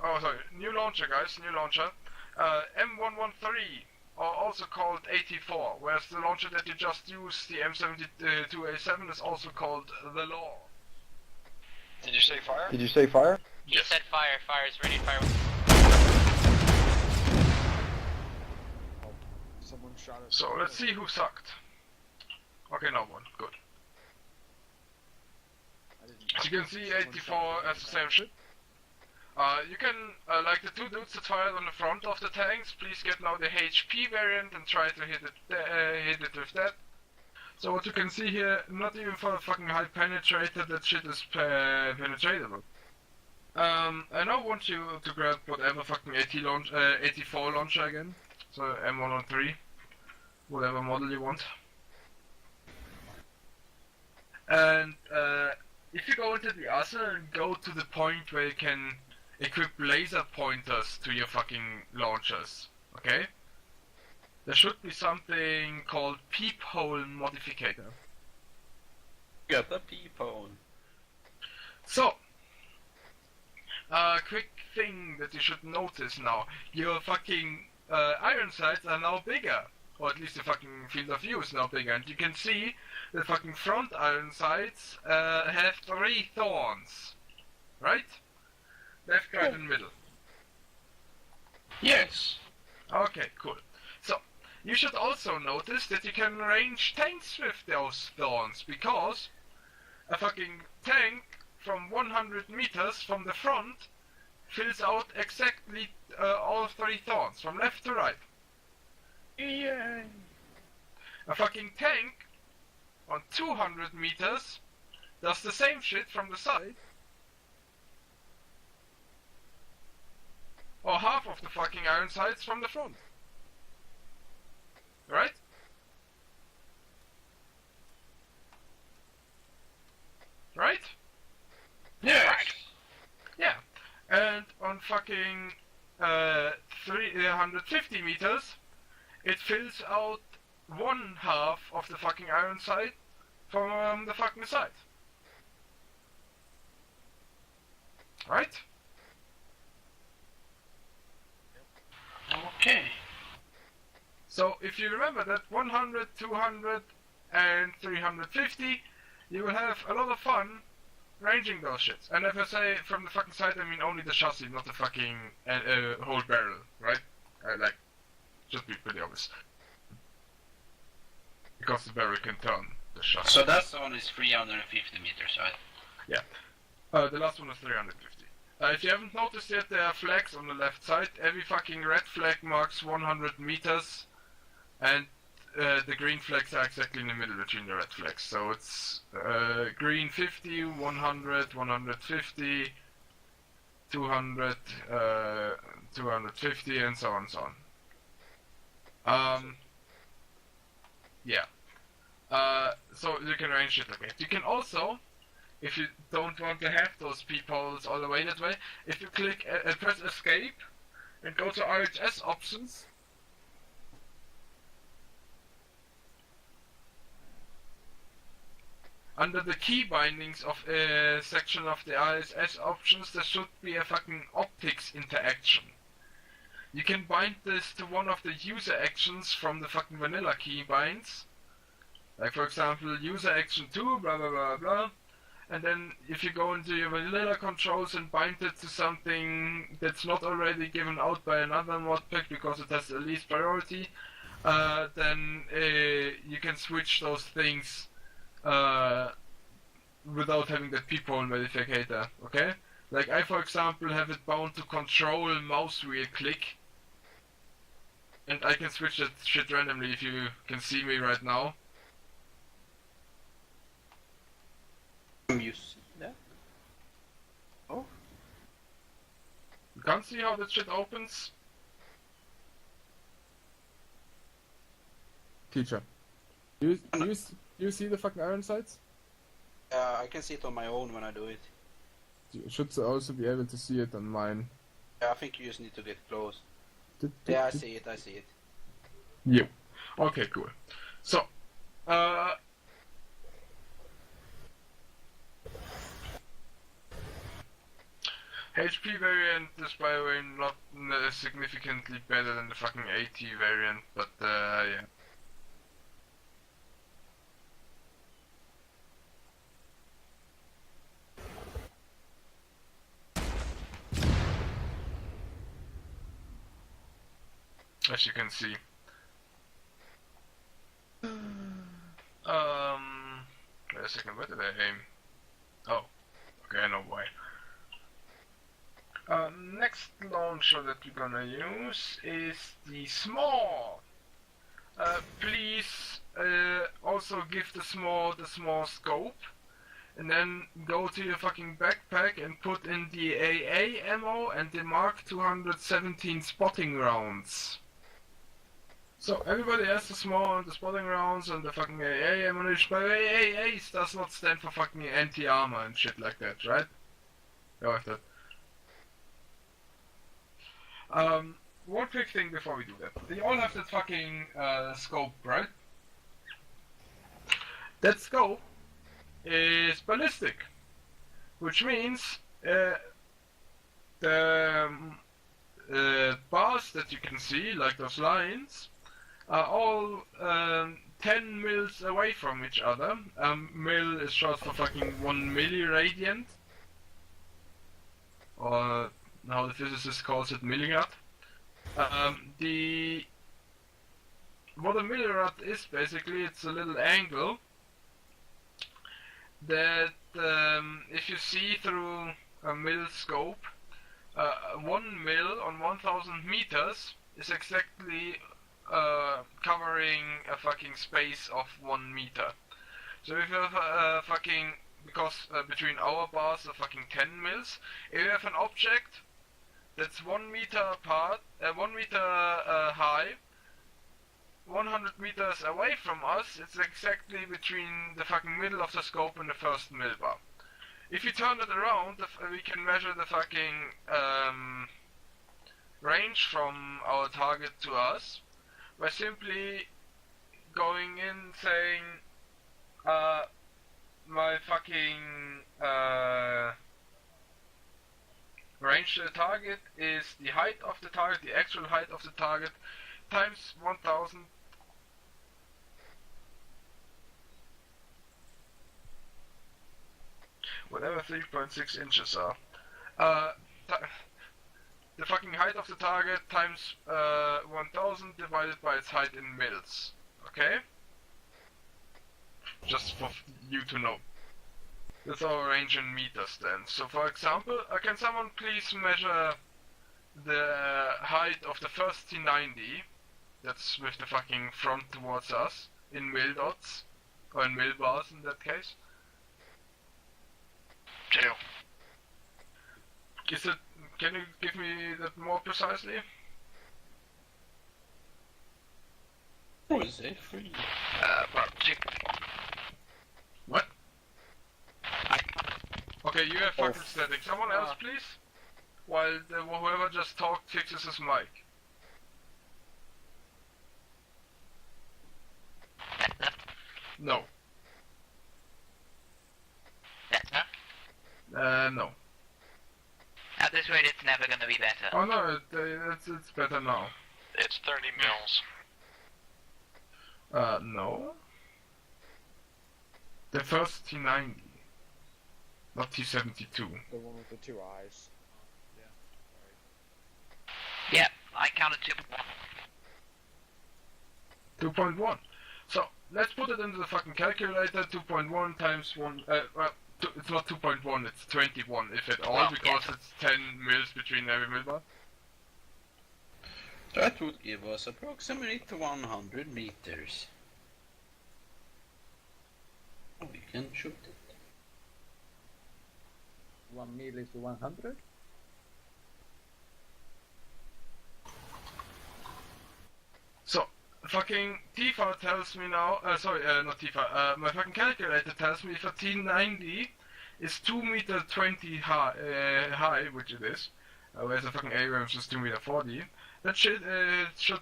new launcher guys, new launcher. M113, or also called AT4, whereas the launcher that you just used, the M72A7, is also called the Law. Did you say fire? Did you say fire? He said fire. Fire is ready. Fire. Someone shot us. So let's see who sucked. Okay, no one. Good. As you can see, 84 has the same shit. You can, like the two dudes that fired on the front of the tanks, please get now the HP variant and try to hit it with that. So what you can see here, not even for a fucking high penetrator, that shit is penetratable. I now want you to grab whatever fucking AT4 launcher again, so M113. whatever model you want. And if you go into the other and go to the point where you can equip laser pointers to your fucking launchers, okay? There should be something called peephole modificator. Got the peephole. So, quick thing that you should notice now. Your fucking iron sights are now bigger. Or at least the fucking field of view is now bigger. And you can see the fucking front iron sights have 3 thorns. Right? Left, right, and middle. Yes. Okay, cool. So, you should also notice that you can range tanks with those thorns, because a fucking tank from 100 meters from the front fills out exactly all 3 thorns, from left to right. Yay. A fucking tank on 200 meters does the same shit from the side, or half of the fucking iron sights from the front. Right? Right? Yes. Yeah. And on fucking 350 meters, it fills out 1/2 of the fucking iron sight from the fucking side. Right? Okay. So if you remember that 100, 200 and 350, you will have a lot of fun ranging those shits. And if I say from the fucking side, I mean only the chassis, not the fucking whole barrel, right? Like, just be pretty obvious. Because the barrel can turn the chassis. So that one is 350 meters, right? Yeah. The last one was 350. If you haven't noticed yet, there are flags on the left side. Every fucking red flag marks 100 meters, and the green flags are exactly in the middle between the red flags. So it's green 50, 100, 150, 200, 250, and so on and so on. Yeah. So you can range it like that. You can also, if you don't want to have those peepholes all the way that way, if you click and press escape and go to RHS options, under the key bindings of a section of the RSS options, there should be a fucking optics interaction. You can bind this to one of the user actions from the fucking vanilla key binds. Like for example, user action 2, blah blah blah blah. And then if you go into your vanilla controls and bind it to something that's not already given out by another modpack because it has the least priority, then you can switch those things without having the peephole modificator, okay? Like I, for example, have it bound to control mouse wheel click, and I can switch that shit randomly if you can see me right now. You see that? You can't see how that shit opens? Teacher. Do you see the fucking iron sights? I can see it on my own when I do it. You should also be able to see it on mine. Yeah, I think you just need to get close. Yeah, I see it, I see it. Yeah. Okay, cool. So, HP variant is by the way not significantly better than the fucking AT variant, but yeah. As you can see. Wait a second, where did I aim? Oh, okay, I know why. Next launcher that we're gonna use is the small. Please also give the small scope, and then go to your fucking backpack and put in the AA ammo and the Mark 217 spotting rounds. So everybody has the small and the spotting rounds and the fucking AA ammunition. By the way, AA does not stand for fucking anti-armor and shit like that, right? Yeah, like that. One quick thing before we do that. They all have that fucking scope, right? That scope is ballistic, which means the bars that you can see, like those lines, are all 10 mils away from each other. Mil is short for fucking 1 milliradian, or how the physicist calls it, milligrad. What a millirad is basically, it's a little angle that if you see through a mil scope, 1 mil on 1000 meters is exactly covering a fucking space of 1 meter. So if you have fucking, because between our bars are fucking 10 mils, if you have an object that's 1 meter apart, 1 meter high, 100 meters away from us, it's exactly between the fucking middle of the scope and the first mil bar. If you turn it around, we can measure the fucking range from our target to us by simply going in saying my fucking range to the target is the height of the target, the actual height of the target, times 1000. Whatever 3.6 inches are. The fucking height of the target times 1000 divided by its height in mils. Okay? Just for you to know. That's our range in meters then. So for example, can someone please measure the height of the first T90, that's with the fucking front towards us, in mil dots, or in mil bars in that case? 2. Is it, can you give me that more precisely? What is it? 3. What? Okay, you have fucking static. Someone else, please? While whoever just talked fixes his mic. No. No. At this rate, it's never gonna be better. Oh no, it's better now. It's 30 mils. No. The first T90. Not T72. The one with the 2 eyes. Yeah, I counted 2.1. 2.1. So, let's put it into the fucking calculator. 2.1 times 1, it's not 2.1, it's 21 if at all, because it's 10 mils between every mil bar. That would give us approximately 100 meters. We can shoot it. 1 mil is 100? So, fucking Tifa tells me now, not Tifa, my fucking calculator tells me if a T90 is 2 meter 20 high, which it is, whereas the fucking Abrams is 2 meter 40, that should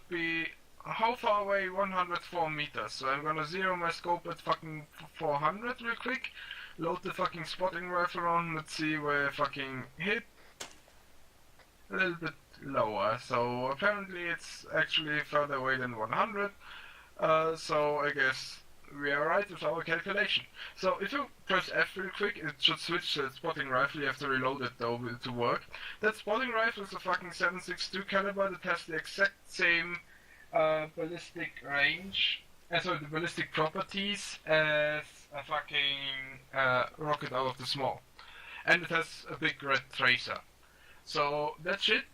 be, how far away? 104 meters. So I'm gonna zero my scope at fucking 400 real quick, load the fucking spotting rifle on, let's see where I fucking hit. A little bit lower, so apparently it's actually further away than 100, so I guess we are right with our calculation. So if you press F real quick, it should switch to the spotting rifle. You have to reload it though to work. That spotting rifle is a fucking 7.62 caliber that has the exact same ballistic range, the ballistic properties as a fucking rocket out of the small, and it has a big red tracer. So that shit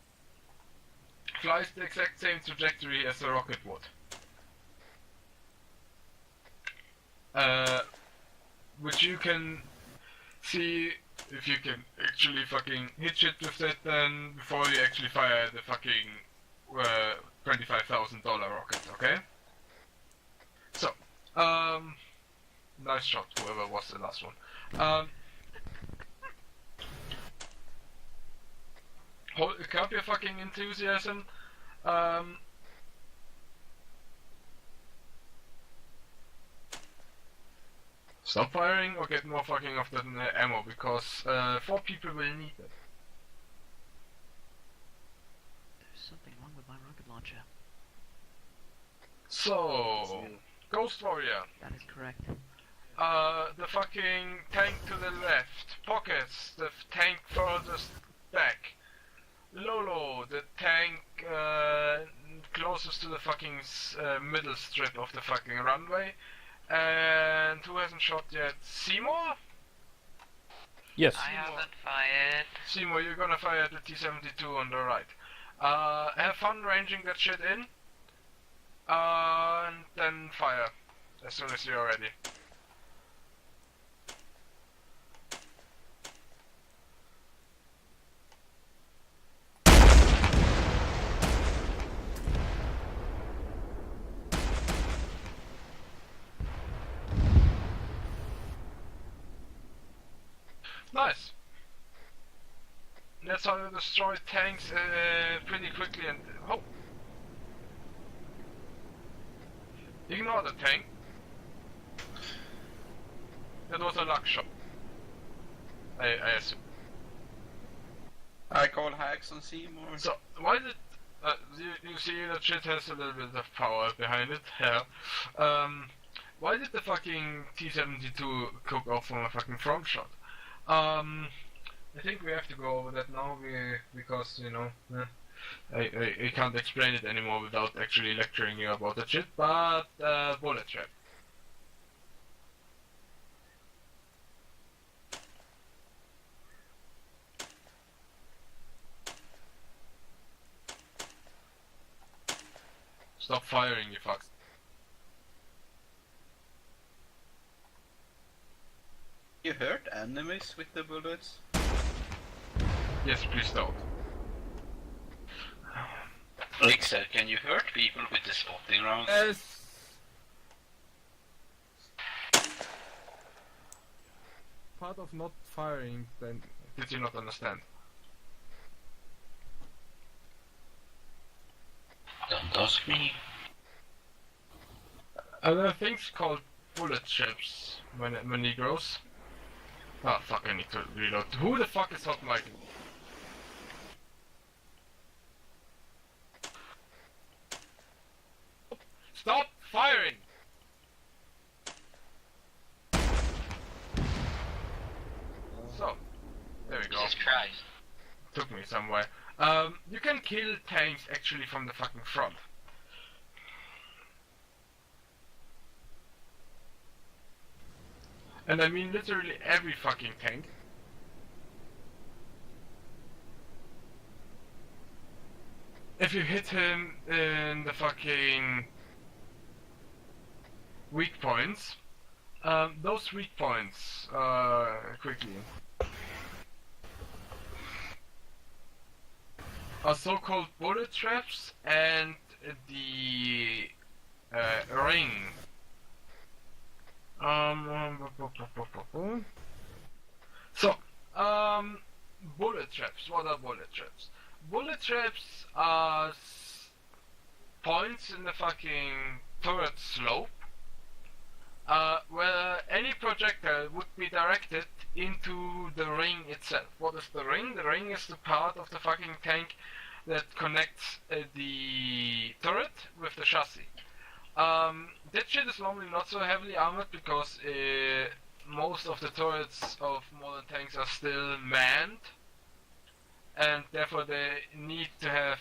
flies the exact same trajectory as a rocket would. Which you can see if you can actually fucking hit shit with that then before you actually fire the fucking $25,000 rocket, okay? So, nice shot, whoever was the last one. Curb your fucking enthusiasm. Stop firing or get more fucking of the ammo, because 4 people will need it. There's something wrong with my rocket launcher. So, Ghost Warrior. That is correct. The fucking tank to the left. Pockets, the tank furthest back. Lolo, the tank closest to the fucking middle strip of the fucking runway. And who hasn't shot yet? Seymour? Yes. I haven't fired. Seymour, you're gonna fire at the T-72 on the right. Have fun ranging that shit in. And then fire as soon as you're ready. Nice. That's how you destroy tanks pretty quickly and... Oh! Ignore the tank. That was a luck shot. I assume. I call hacks on Seymour. So, why did... you see that shit has a little bit of power behind it, yeah. Why did the fucking T-72 cook off from a fucking front shot? I think we have to go over that now, because, you know, I can't explain it anymore without actually lecturing you about that shit, but, bullet trap. Stop firing, you fucks. You hurt enemies with the bullets? Yes, please don't. Lixer, can you hurt people with the spotting rounds? Yes. Part of not firing, then. Did you not understand? Don't ask me. There are things called bullet chips when he grows. Oh fuck, I need to reload. Who the fuck is hot mic? Stop firing! So, there we go. Jesus Christ. Took me somewhere. You can kill tanks actually from the fucking front. And I mean literally every fucking tank. If you hit him in the fucking weak points, those weak points, quickly, are so-called bullet traps and the ring. So, bullet traps. What are bullet traps? Bullet traps are points in the fucking turret slope where any projectile would be directed into the ring itself. What is the ring? The ring is the part of the fucking tank that connects the turret with the chassis. That shit is normally not so heavily armored because most of the turrets of modern tanks are still manned, and therefore they need to have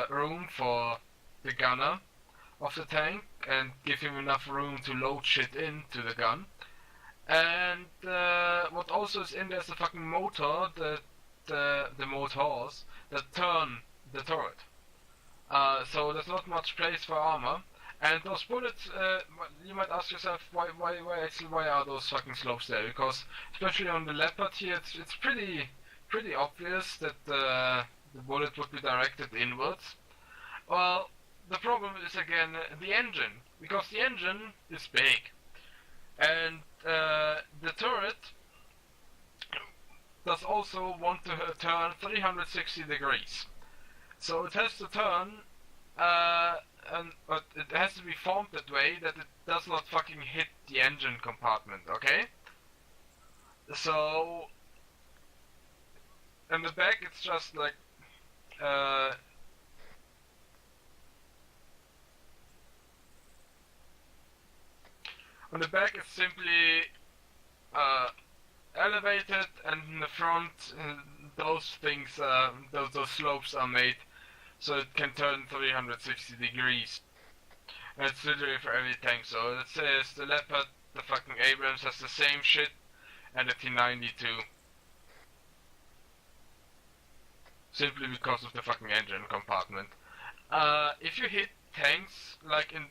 room for the gunner of the tank and give him enough room to load shit into the gun. And what also is in there is the fucking motor, the motors that turn the turret. So there's not much place for armor. And those bullets, you might ask yourself, why are those fucking slopes there? Because especially on the Leopard here, it's pretty obvious that the bullet would be directed inwards. Well, the problem is again the engine, because the engine is big, and the turret does also want to turn 360 degrees. So it has to turn, but it has to be formed that way that it does not fucking hit the engine compartment, okay? So, in the back it's just like, on the back it's simply elevated, and in the front those things, those slopes are made so it can turn 360 degrees. And it's literally for every tank. So it says the Leopard, the fucking Abrams has the same shit, and the T90 too. Simply because of the fucking engine compartment. If you hit tanks like in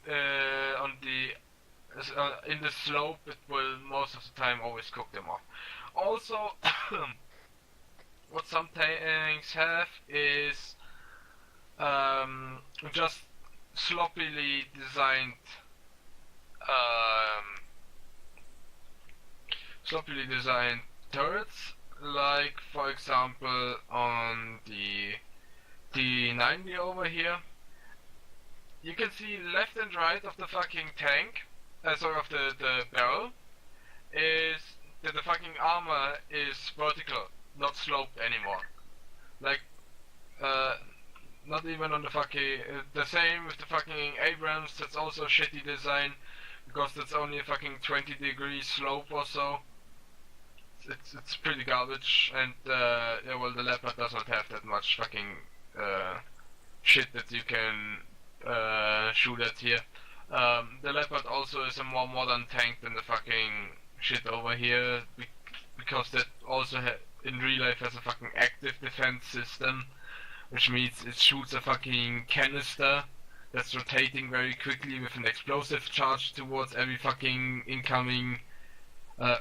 the slope, it will most of the time always cook them off. Also, what some tanks have is just sloppily designed turrets, like for example on the T90 over here. You can see left and right of the fucking tank, sorry, of the barrel, is that the fucking armor is vertical, not sloped anymore. Like, not even on the fucking, the same with the fucking Abrams, that's also a shitty design, because that's only a fucking 20 degree slope or so. It's pretty garbage, and yeah, well, the Leopard does not have that much fucking shit that you can shoot at here. The Leopard also is a more modern tank than the fucking shit over here, because that also in real life has a fucking active defense system, which means it shoots a fucking canister that's rotating very quickly with an explosive charge towards every fucking incoming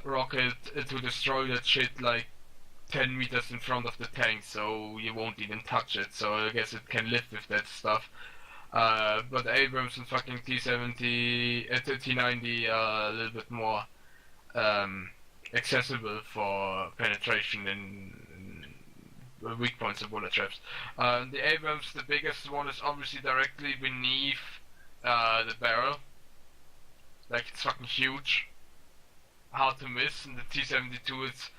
rocket to destroy that shit like 10 meters in front of the tank, so you won't even touch it. So I guess it can live with that stuff. But Abrams and fucking T70, T90 are a little bit more accessible for penetration in weak points of bullet traps. The Abrams, the biggest one, is obviously directly beneath the barrel. Like, it's fucking huge. Hard to miss. And the T72, it's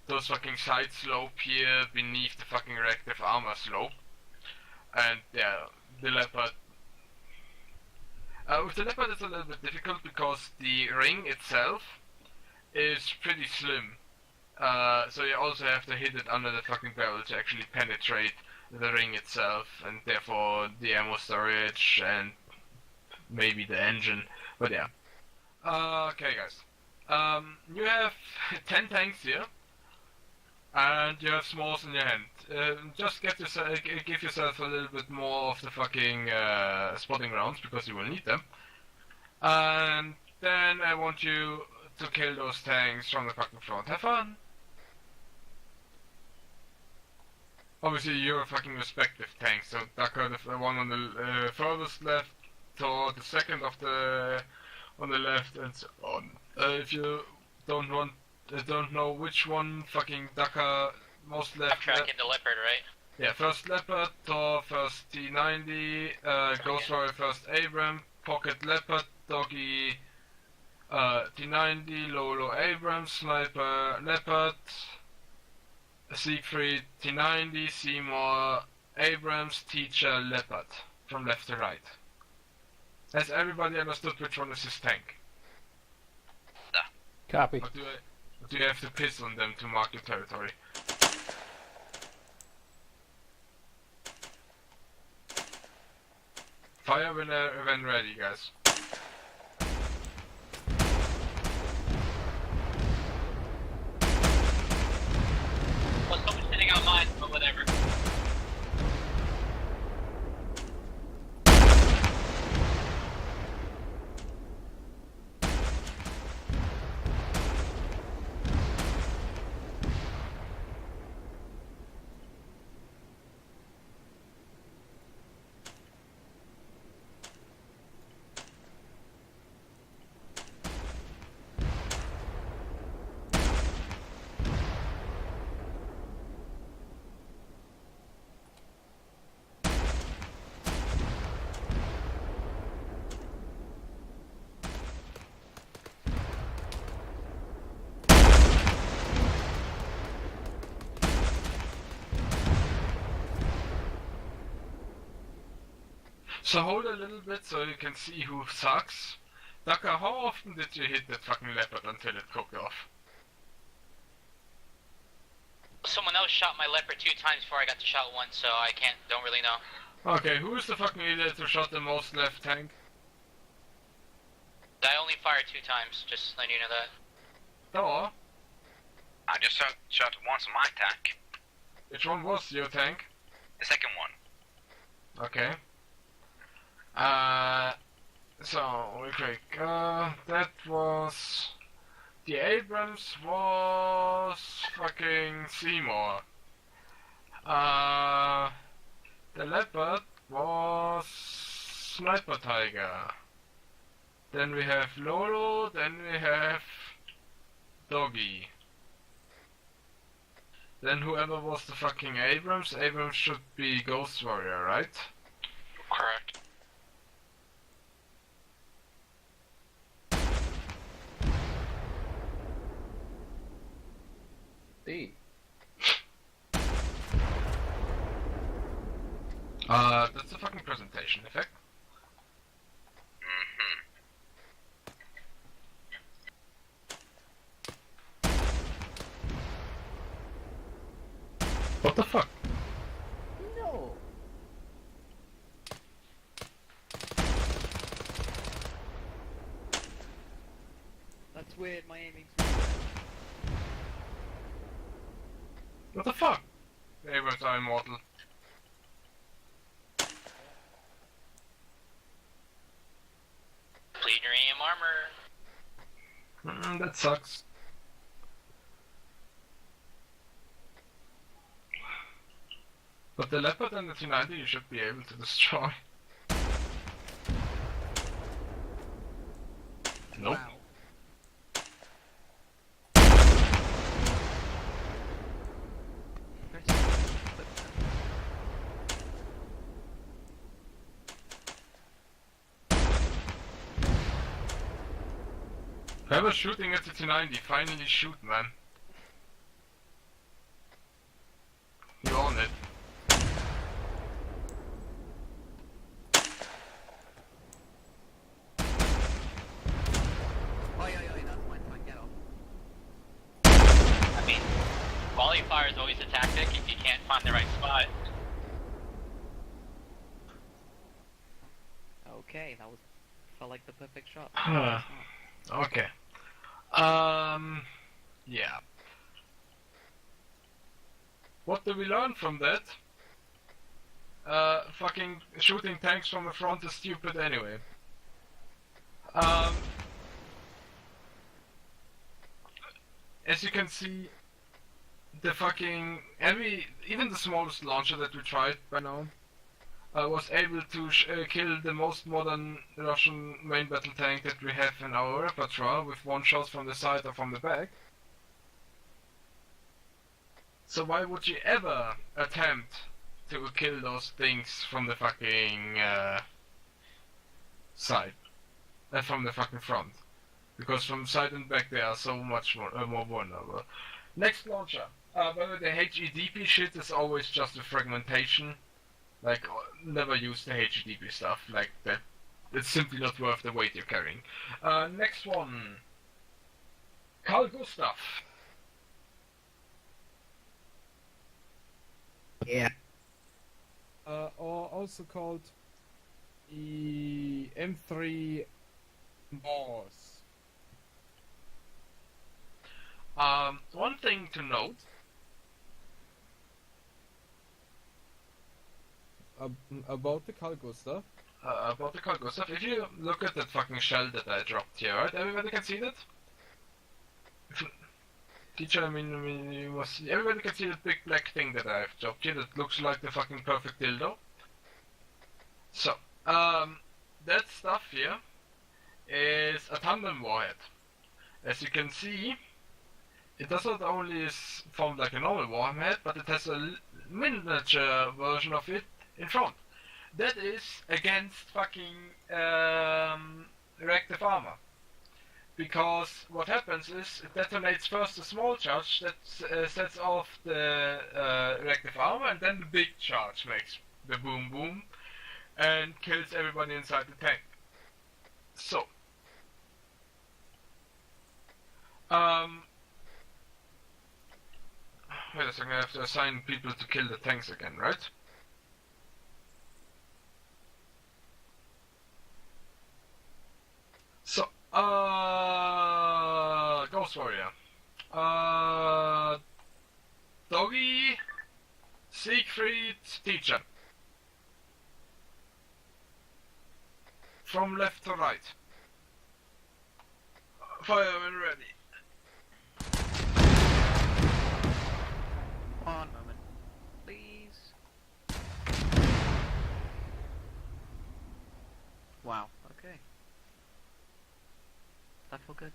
those fucking side slope here beneath the fucking reactive armor slope. And yeah, the Leopard. With the Leopard it's a little bit difficult because the ring itself is pretty slim. So you also have to hit it under the fucking barrel to actually penetrate the ring itself, and therefore the ammo storage and maybe the engine. But yeah. Okay guys. You have 10 tanks here, and you have smalls in your hand. Just give yourself a little bit more of the fucking spotting rounds, because you will need them. And then I want you to kill those tanks from the fucking front. Have fun! Obviously your fucking respective tanks, so Dakar, the one on the furthest left, Thor, the second of the on the left, and so on. If you don't know which one, fucking Dakar, most left. I'm tracking the Leopard, right? Yeah, first Leopard, Thor first T90, Ghost Warrior first Abram, Pocket Leopard, Doggy T90, Lolo Abrams, Sniper Leopard, Siegfried T90, Seymour Abrams, Teacher Leopard, from left to right. Has everybody understood which one is his tank? Copy. Or do you have to piss on them to mark your territory? Fire when ready, guys. Well, someone's sitting on mine, but whatever. So hold a little bit so you can see who sucks. Daka, how often did you hit that fucking leopard until it cooked off? Someone else shot my leopard 2 times before I got to shot once, so I don't really know. Okay, who is the fucking idiot who shot the most left tank? I only fired 2 times, just letting you know that. No. I just shot once on my tank. Which one was your tank? The second one. Okay. So, real quick, that was... The Abrams was fucking Seymour. The Leopard was Sniper Tiger. Then we have Lolo, then we have Doggy. Then whoever was the fucking Abrams should be Ghost Warrior, right? Correct. D. That's the fucking presentation effect. What the fuck? No. That's weird, my aiming's What the fuck? The Abrams are immortal. Platinum armor. That sucks. But the Leopard and the T90 you should be able to destroy. Nope. Wow. Whoever's shooting at the T90, finally shoot, man. You own it. That's mine, fine, get off. I mean, volley fire is always a tactic if you can't find the right spot. Okay, felt like the perfect shot. Okay. Yeah. What do we learn from that? Fucking shooting tanks from the front is stupid anyway. As you can see, the fucking even the smallest launcher that we tried by now was able to kill the most modern Russian main battle tank that we have in our repertoire with one shot from the side or from the back. So why would you ever attempt to kill those things from the fucking side? From the fucking front. Because from side and back they are so much more vulnerable. Next launcher. By the way, the HEDP shit is always just a fragmentation. Like, never use the HEDP stuff like that. It's simply not worth the weight you're carrying. Next one. Carl Gustav. Yeah. Or also called the M3 Boss. One thing to note. About the Carl Gustav. About the Carl Gustav, if you look at that fucking shell that I dropped here, right? Everybody can see that? Teacher, I mean you must see. Everybody can see that big black thing that I've dropped here that looks like the fucking perfect dildo. So, that stuff here is a tandem warhead. As you can see, it does not only form like a normal warhead, but it has a miniature version of it in front. That is against fucking reactive armor. Because what happens is it detonates first a small charge that sets off the reactive armor, and then the big charge makes the boom boom. and kills everybody inside the tank. So, wait a second, I have to assign people to kill the tanks again, right? So, Ghost Warrior. Doggy, Siegfried, Teacher. From left to right. Fire when ready. One moment, please. Wow, okay. That felt good.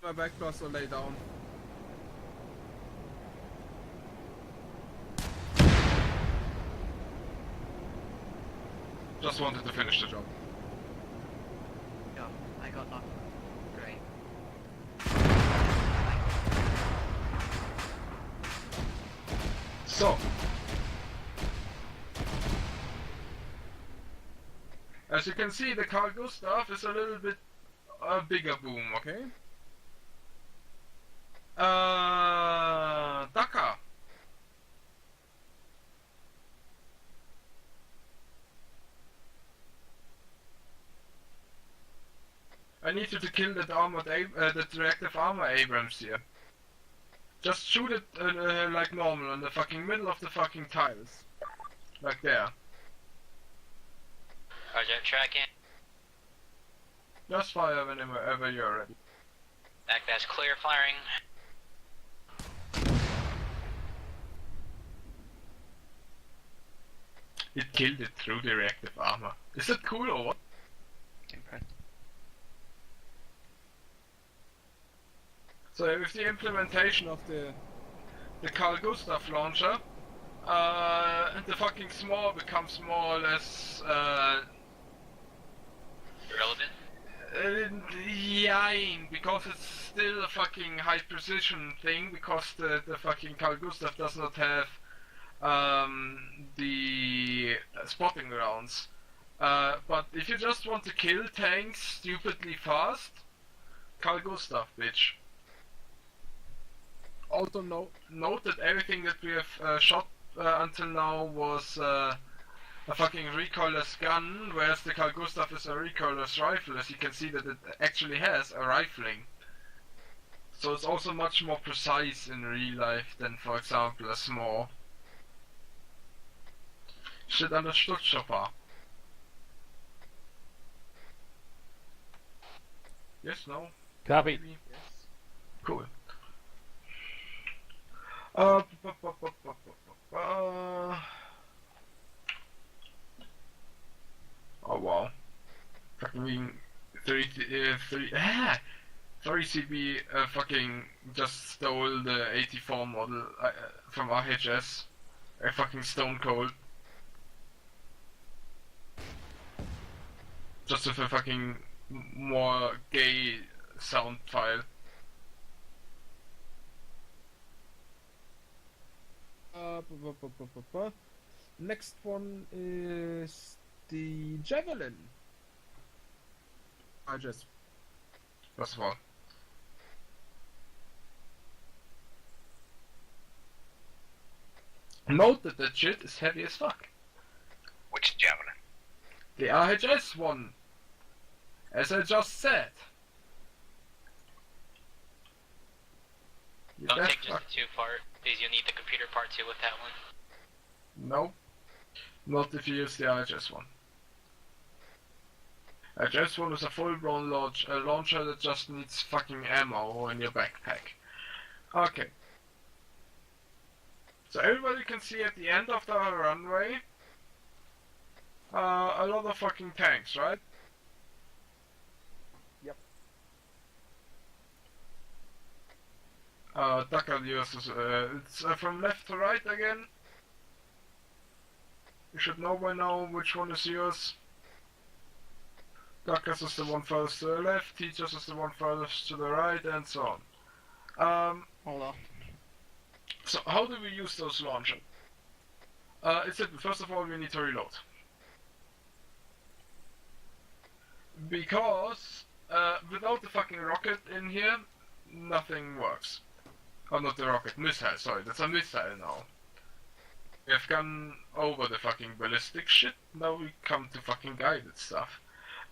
My back plus or lay down. Just wanted to finish the job. Go. I got knocked. Great. So, as you can see, the cargo stuff is a little bit a bigger boom, okay? Dakar. I need you to kill that that reactive armor Abrams here. Just shoot it like normal in the fucking middle of the fucking tiles. Like there. Roger, tracking. Just fire whenever you're ready. Act as clear firing. It killed it through the reactive armor. Is that cool or what? Impressed. So with the implementation of the Carl Gustav launcher, the fucking small becomes more or less Irrelevant? Yine, because it's still a fucking high precision thing, because the fucking Carl Gustav does not have the spotting rounds. But if you just want to kill tanks stupidly fast, Carl Gustav, bitch. Also note that everything that we have shot until now was a fucking recoilless gun, whereas the Carl Gustav is a recoilless rifle, as you can see that it actually has a rifling. So it's also much more precise in real life than, for example, a small. Shit understood, Chopper. Yes, no? Copy. Maybe? Yes. Cool. Oh wow. Fucking 3 CB fucking just stole the 84 model from RHS. Fucking stone cold. Just with a fucking more gay sound file. Next one is the Javelin. I just. First of all. Note that that shit is heavy as fuck. Which Javelin? The RHS one. As I just said. You Don't deaf take just fuck. the 2 part, because you'll need the computer part too with that one. No. Not if you use the RHS one. RHS one is a full-blown launcher that just needs fucking ammo in your backpack. Okay. So everybody can see at the end of the runway a lot of fucking tanks, right? Yep. Dakar uses it's from left to right again. You should know by now which one is yours. Dakas is the one furthest to the left, Teachers is the one furthest to the right, and so on. Hold on. So how do we use those launchers? It's simple. First of all, we need to reload. Because without the fucking rocket in here, nothing works. Oh, not the rocket, missile, sorry, that's a missile now. We have gone over the fucking ballistic shit, now we come to fucking guided stuff.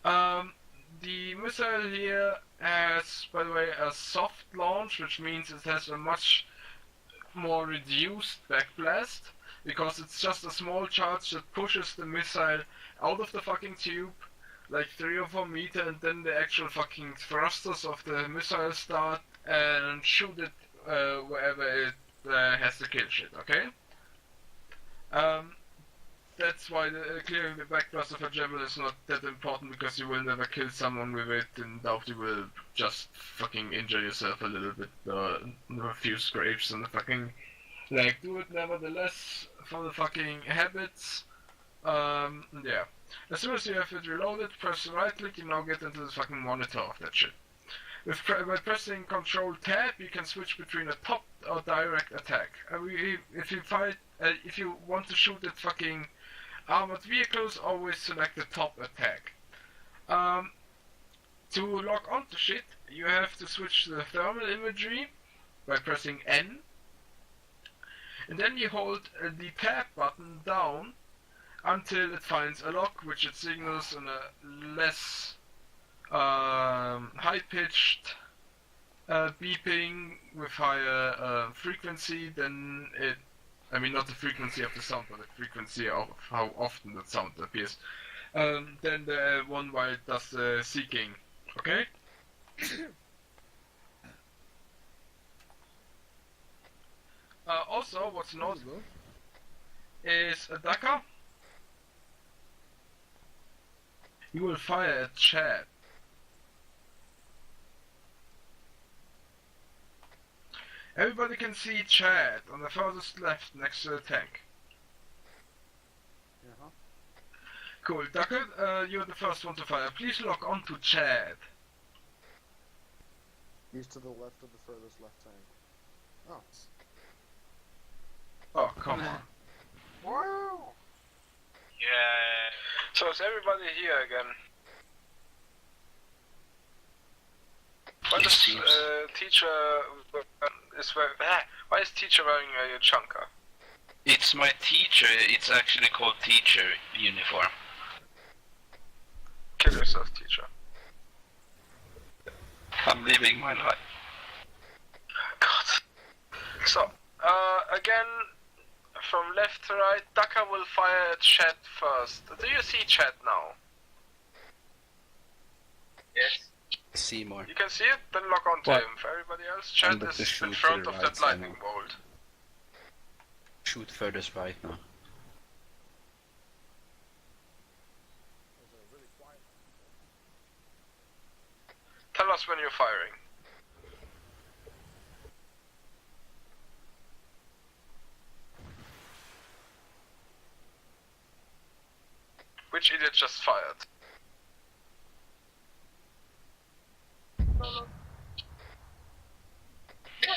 The missile here has, by the way, a soft launch, which means it has a much more reduced backblast, because it's just a small charge that pushes the missile out of the fucking tube, like 3 or 4 meters, and then the actual fucking thrusters of the missile start and shoot it wherever it has to kill shit, okay? That's why clearing the backblast of a javelin is not that important, because you will never kill someone with it, and doubt you will just fucking injure yourself a little bit, a few scrapes on the fucking leg. Do it nevertheless for the fucking habits. Yeah. As soon as you have it reloaded, press right click, you now get into the fucking monitor of that shit. By pressing Control Tab, you can switch between a top or direct attack. If you want to shoot at fucking armored vehicles, always select the top attack. To lock onto shit, you have to switch to the thermal imagery by pressing N, and then you hold the tab button down until it finds a lock, which it signals in a less high-pitched beeping with higher frequency than it. I mean, not the frequency of the sound, but the frequency of how often the sound appears. Then the one while it does the seeking. Okay? Also, what's notable is a Dakar. You will fire at Chad. Everybody can see Chad on the furthest left next to the tank. Uh-huh. Cool. Ducker, you're the first one to fire. Please lock onto Chad. He's to the left of the furthest left tank. Oh. Oh, come on. Woo! Yeah. So is everybody here again? Why does teacher why is teacher wearing a chunker? It's my teacher, it's actually called teacher uniform. Kill yourself, teacher. I'm living my life. God. So, again, from left to right, Daka will fire at Chat first. Do you see Chat now? Yes. See more. You can see it? Then lock onto What? him. For everybody else, Chat Under the is shoot in to front the of right that side lightning now. bolt. Shoot furthest right now. Tell us when you're firing. Which idiot just fired?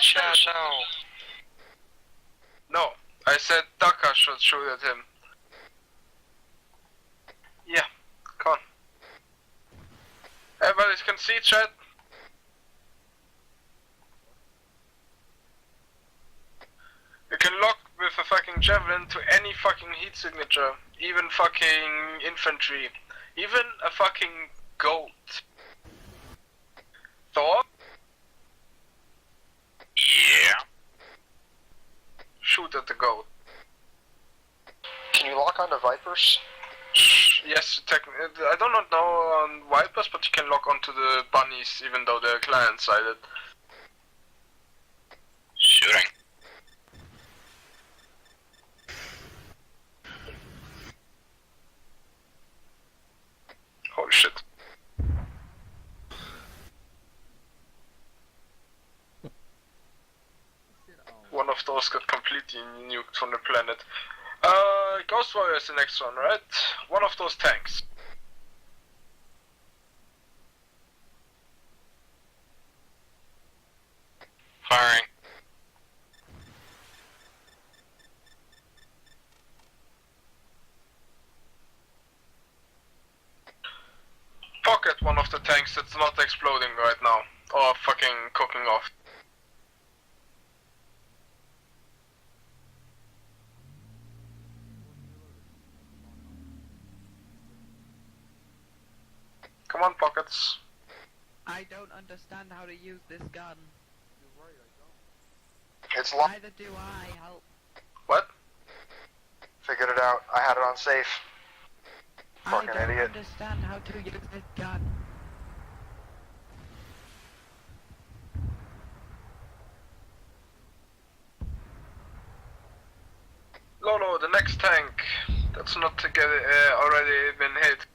Chat now. No, I said Daka should shoot at him. Yeah, come on. Everybody can see chat. You can lock with a fucking javelin to any fucking heat signature, even fucking infantry, even a fucking goat. Thor? Yeah. Shoot at the goat. Can you lock onto Vipers? Yes, I do not know on Vipers, but you can lock onto the bunnies, even though they're client-sided. Shooting. Holy shit. One of those got completely nuked from the planet. Ghost Warrior is the next one, right? One of those tanks. Firing. Pocket tanks that's not exploding right now, or fucking cooking off. Come on, pockets. I don't understand how to use this gun. It's locked. Neither do I. Help. What? Figured it out. I had it on safe. Fucking I don't idiot. understand how to use this gun. Lolo, the next tank that's not already been hit.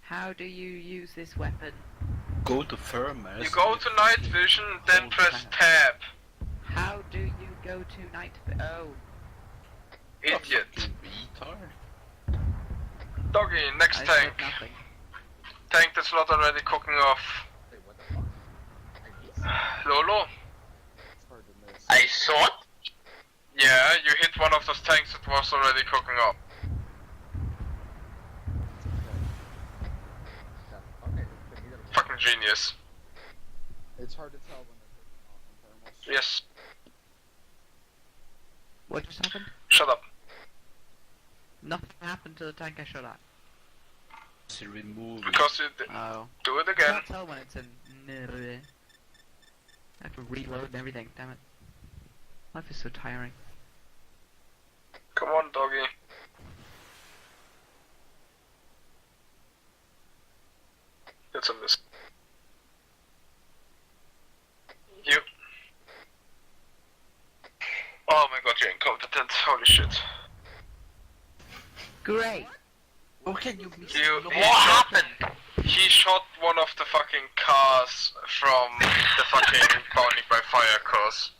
How do you use this weapon? Go to firmware. You go to night vision, then press tab. How do you go to night? Oh. Idiot. Retard. Doggy, next I tank. said nothing. Tank that's not already cooking off. Lolo? I saw it. Yeah, you hit one of those tanks that was already cooking off. Fucking genius. It's hard to tell when they're cooking off in thermals. Yes. What just happened? Shut up. Nothing happened to the tank I shot at. Remove it. Because you Oh. do it I again. can't tell when it's in. I have to reload and everything. Damn it. Life is so tiring. Come on, doggy. That's a miss. You. Oh my god, you're incompetent. Holy shit. Great. What can you miss? What happened? He shot one of the fucking cars from the fucking Bounding by Fire course.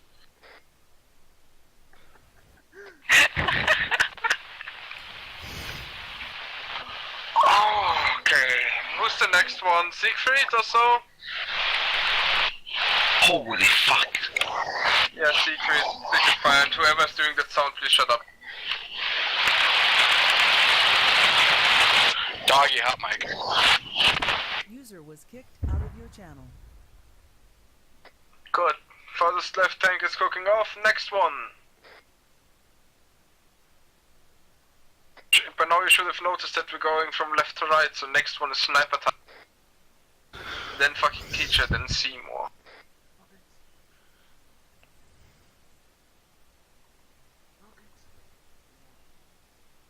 Oh, okay. Who's the next one? Siegfried or so? Holy fuck. Yeah, Siegfried fire, and whoever's doing that sound, please shut up. Doggy hot mic. User was kicked out of your channel. Good. Farthest left tank is cooking off. Next one. By now you should have noticed that we're going from left to right, so next one is sniper time. Then fucking teacher, then Seymour.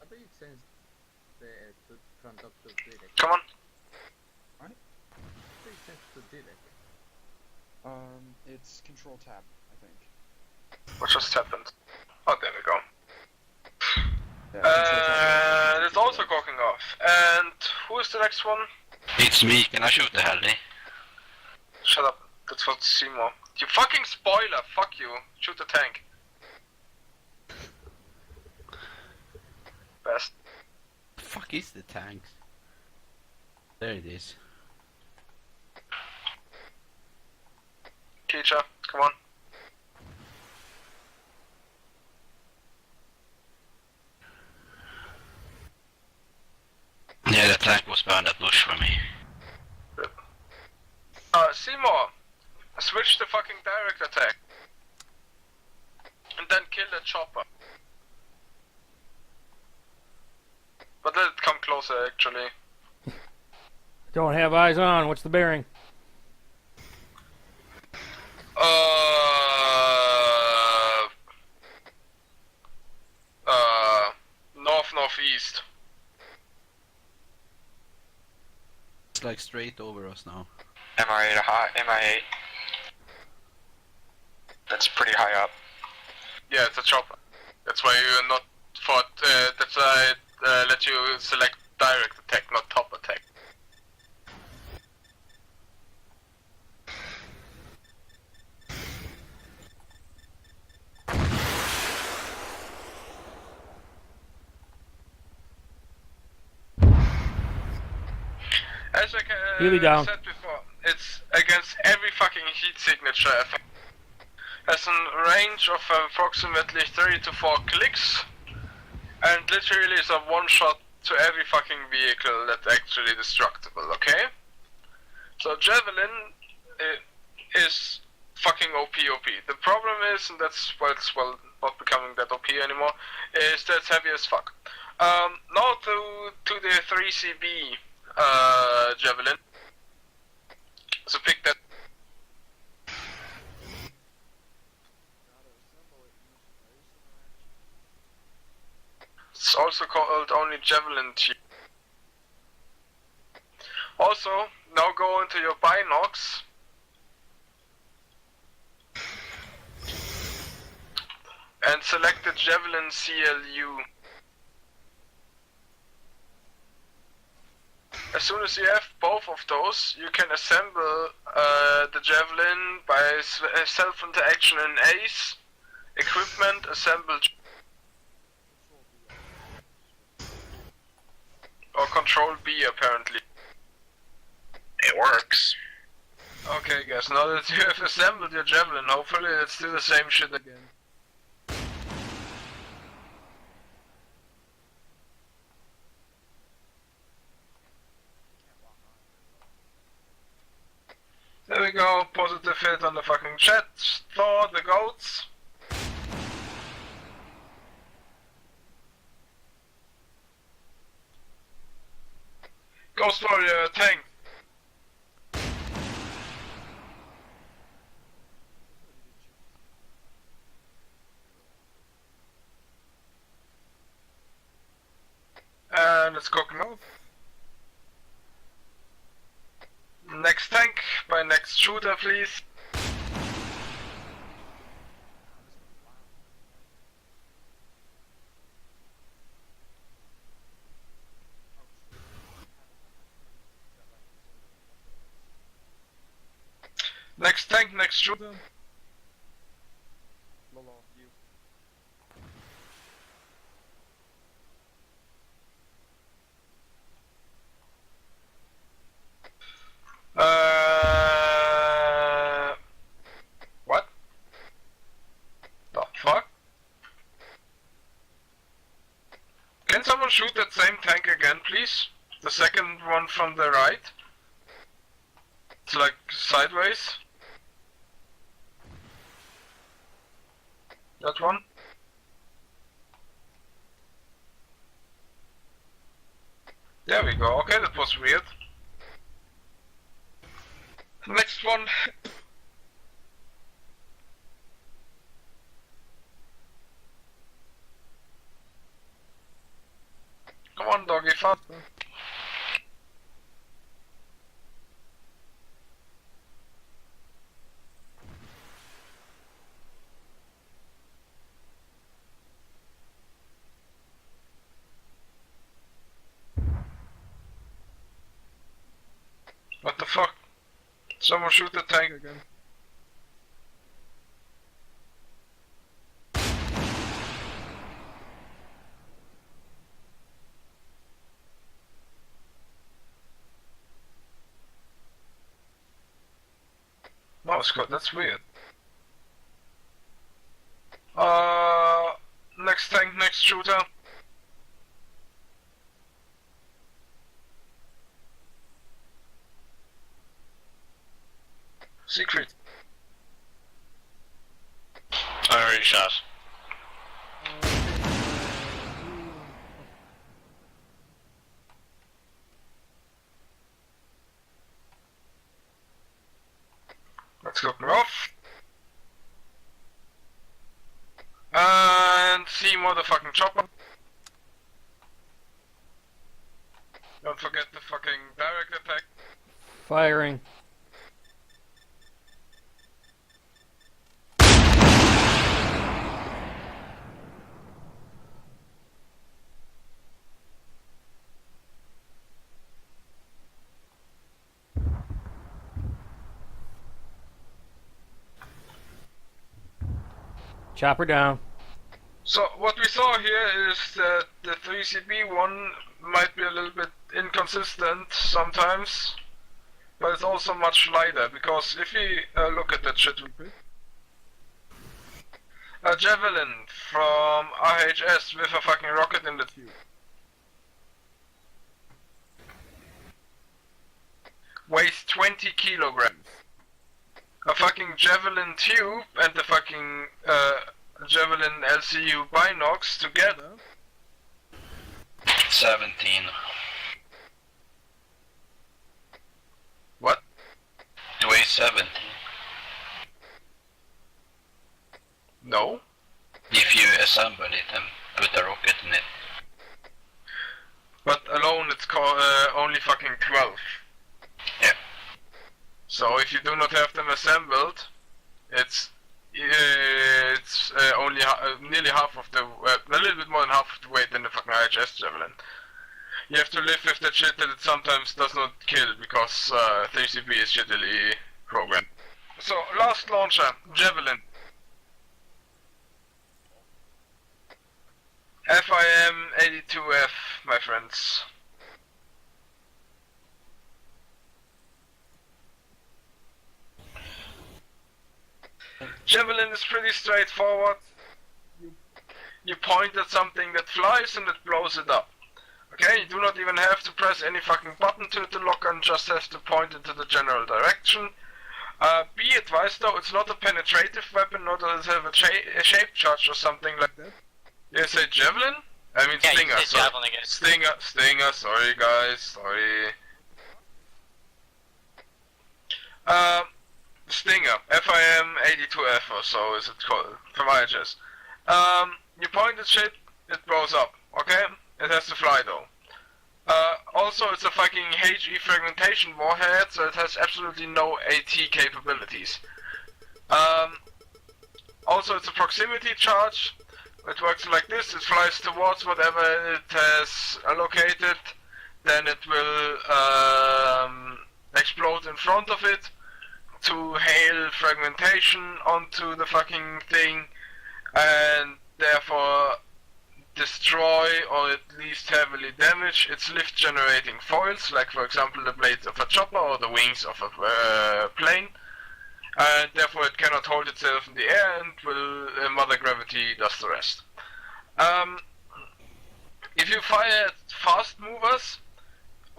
I bet it sends the front up to direct. Come on. I bet it sends to direct. It's control tab, I think. What just happened? Oh, there we go. Yeah, It's also cooking off. And who is the next one? It's me, can I shoot the heli? Shut up. That's what Seymour. You fucking spoiler. Fuck you. Shoot the tank. Best. The fuck is the tanks? There it is. Teacher, come on. Yeah, the tank was behind that bush for me. Seymour, switch the fucking direct attack. And then kill the chopper. But let it come closer, actually. Don't have eyes on. What's the bearing? Northeast. It's like straight over us now. MI8. That's pretty high up. Yeah, it's a chopper. That's why you're not fought. That's why I let you select direct attack, not top attack. As I Really down. said before, it's against every fucking heat signature effect. Has a range of approximately 3 to 4 clicks, and literally is a one shot to every fucking vehicle that's actually destructible, okay? So Javelin is fucking OP. The problem is, and that's why it's not becoming that OP anymore, is that it's heavy as fuck. Now to the 3CB Javelin. So pick that. It's also called only Javelin T. Also, now go into your binocs. And select the Javelin CLU. As soon as you have both of those, you can assemble the Javelin by self-interaction in ACE, equipment, assemble, or Control B apparently. It works. Okay guys, now that you have assembled your Javelin, hopefully let's do the same shit again. There we go, positive hit on the fucking chat. Thor the goats. Ghost Warrior, tank. And it's cooking off. Next tank, by next shooter please. Next tank, next shooter. What? The fuck? Can someone shoot that same tank again, please? The second one from the right. It's like sideways. That one. There we go. Okay, that was weird. Next one. Come on, doggy, faster. What the fuck? Someone shoot the tank again. Oh, Scott, that's weird. Next tank, next shooter. Secret. I already shot. Let's go off. And see motherfucking chopper. Don't forget the fucking direct attack. Firing. Chopper down. So what we saw here is that the 3CB one might be a little bit inconsistent sometimes, but it's also much lighter, because if we look at that shit real quick. A Javelin from RHS with a fucking rocket in the tube. Weighs 20 90 kilograms. A fucking javelin tube and the fucking javelin LCU binocs together. 17. What? It weighs 17. No. If you assemble it and put a rocket in it. But alone it's only fucking 12. Yeah. So if you do not have them assembled, it's only nearly half of the, a little bit more than half of the weight than the fucking IHS javelin. You have to live with that shit that it sometimes does not kill because 3CB is shittily programmed. So last launcher, javelin. FIM-82F, my friends. Javelin is pretty straightforward. You point at something that flies and it blows it up. Okay, you do not even have to press any fucking button to lock on, just have to point into the general direction. Be advised though, it's not a penetrative weapon, nor does it have a shape charge or something like that. You say javelin? I mean Yeah, stinger, you said javelin again. Stinger, sorry guys, sorry. Stinger, FIM-82F or so is it called, from IHS. You point at shit, it blows up, okay? It has to fly though. Also it's a fucking HE fragmentation warhead, so it has absolutely no AT capabilities. Also it's a proximity charge. It works like this, it flies towards whatever it has allocated, then it will explode in front of it to hail fragmentation onto the fucking thing and therefore destroy or at least heavily damage its lift generating foils, like for example the blades of a chopper or the wings of a plane, and therefore it cannot hold itself in the air and will mother gravity does the rest. If you fire at fast movers,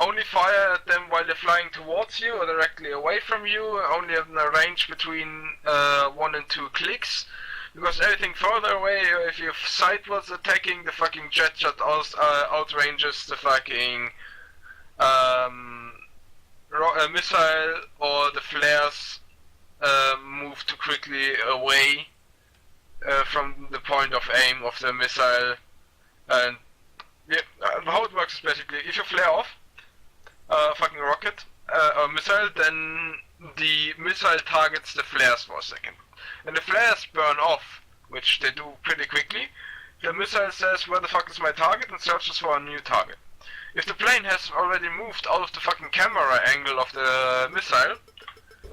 only fire at them while they're flying towards you or directly away from you, only in a range between 1 and 2 clicks. Because everything further away, if you're sideways attacking, the fucking jet shot outranges the fucking missile, or the flares move too quickly away from the point of aim of the missile. And yeah, how it works is basically, if you flare off a fucking rocket or missile, then the missile targets the flares for a second. And the flares burn off, which they do pretty quickly. The missile says, where the fuck is my target, and searches for a new target. If the plane has already moved out of the fucking camera angle of the missile,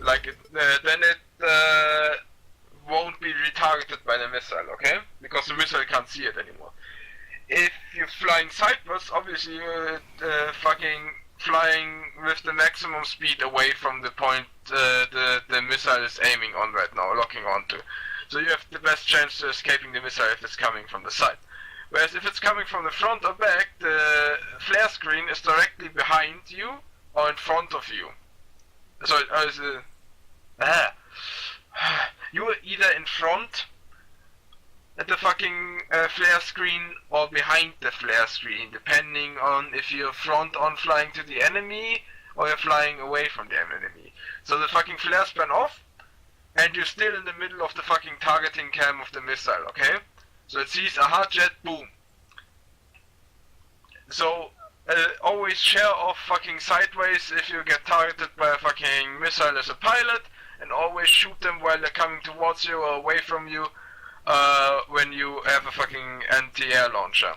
like then it won't be retargeted by the missile, okay? Because the missile can't see it anymore. If you're flying sideways, obviously you're fucking flying with the maximum speed away from the point the missile is aiming on right now, locking onto. So you have the best chance to escaping the missile if it's coming from the side. Whereas if it's coming from the front or back, the flare screen is directly behind you or in front of you. So you are either in front at the fucking flare screen or behind the flare screen, depending on if you're front on flying to the enemy or you're flying away from the enemy. So the fucking flares burn off and you're still in the middle of the fucking targeting cam of the missile, okay? So it sees a hard jet, boom. So always share off fucking sideways if you get targeted by a fucking missile as a pilot, and always shoot them while they're coming towards you or away from you when you have a fucking anti-air launcher.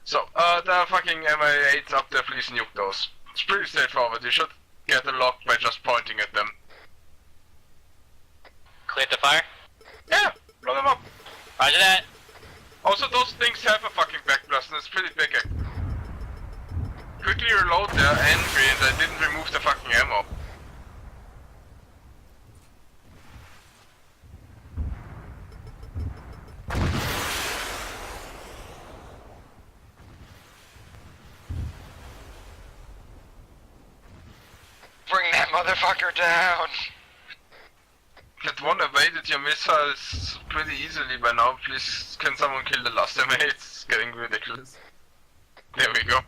So there are fucking MI8s up there, please nuke those. It's pretty straightforward, you should get a lock by just pointing at them. Clear the fire? Yeah, blow them up. Roger that. Also, those things have a fucking backblast and it's pretty big. Quickly reload their entry and I didn't remove the fucking ammo. Bring that motherfucker down! That one evaded your missiles pretty easily by now. Please, can someone kill the last MA? It's getting ridiculous. There we go.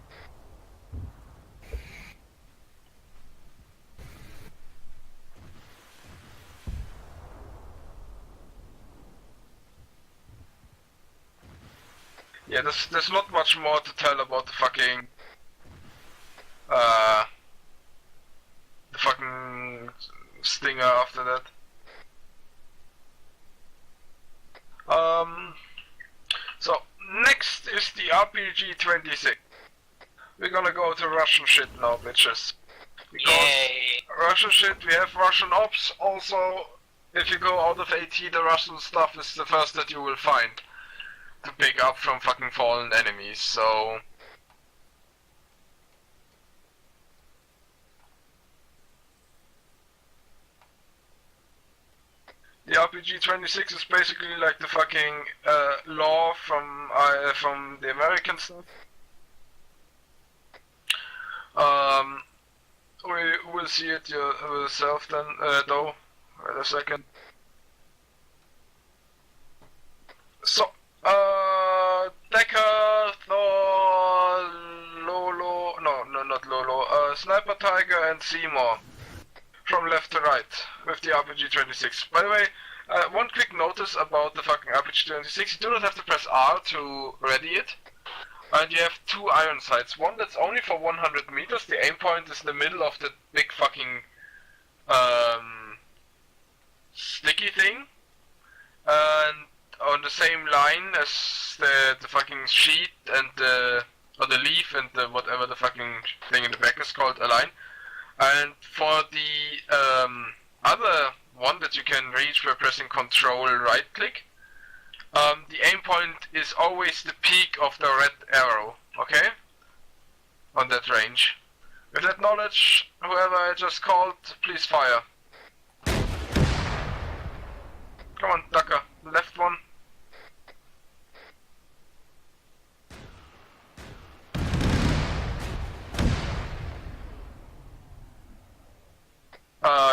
Yeah, there's not much more to tell about the fucking stinger after that. So next is the RPG-26. We're gonna go to Russian shit now, bitches. Because Russian shit, we have Russian ops. Also, if you go out of AT, the Russian stuff is the first that you will find to pick up from fucking fallen enemies, so... The RPG-26 is basically like the fucking law from the American stuff. We will see it yourself then, though. Wait a second. So, Decker, Thor, Lolo, no, not Lolo, Sniper Tiger and Seymour. From left to right, with the RPG-26. By the way, one quick notice about the fucking RPG-26, you do not have to press R to ready it. And you have two iron sights. One that's only for 100 meters, the aim point is in the middle of the big fucking sticky thing. And on the same line as the fucking sheet and or the leaf and the whatever the fucking thing in the back is called, a line. And for the other one that you can reach by pressing Control right click, the aim point is always the peak of the red arrow, okay? On that range. With that knowledge, whoever I just called, please fire. Come on, Ducker, left one.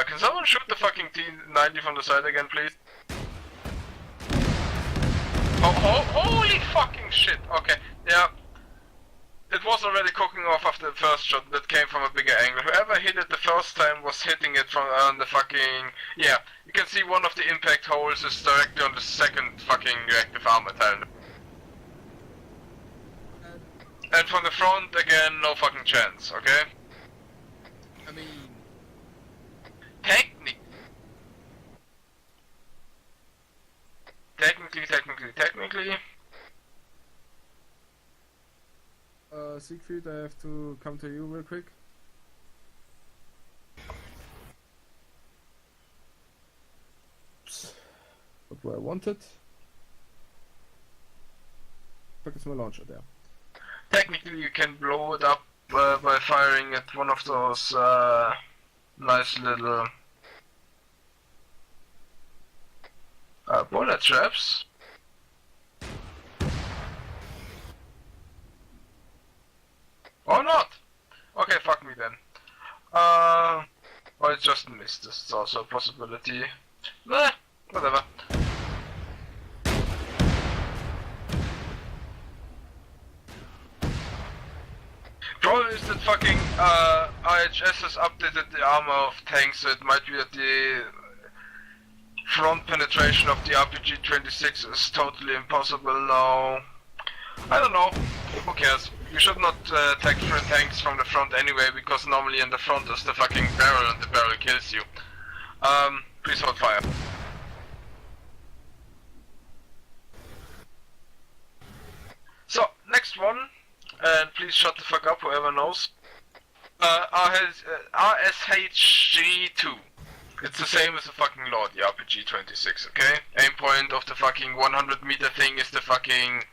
Can someone shoot the fucking T-90 from the side again, please? Oh, holy fucking shit, okay, yeah. It was already cooking off after the first shot that came from a bigger angle. Whoever hit it the first time was hitting it from the fucking... Yeah, you can see one of the impact holes is directly on the second fucking reactive armor tile. And from the front, again, no fucking chance, okay? I mean... Technically. Siegfried, I have to come to you real quick. Oops. What do I wanted? Fuck, is my launcher there? Technically you can blow it up by firing at one of those nice little bullet traps. Or not! Okay, fuck me then. Or it just missed, this is also a possibility. Meh, whatever. Problem is that fucking IHS has updated the armor of tanks, so it might be that the front penetration of the RPG-26 is totally impossible now. I don't know, who cares? You should not attack tanks from the front anyway, because normally in the front is the fucking barrel and the barrel kills you. Please hold fire. So, next one, and please shut the fuck up, whoever knows. RSHG2. It's the same as the fucking law, the RPG-26, okay? Aim point of the fucking 100 meter thing is the fucking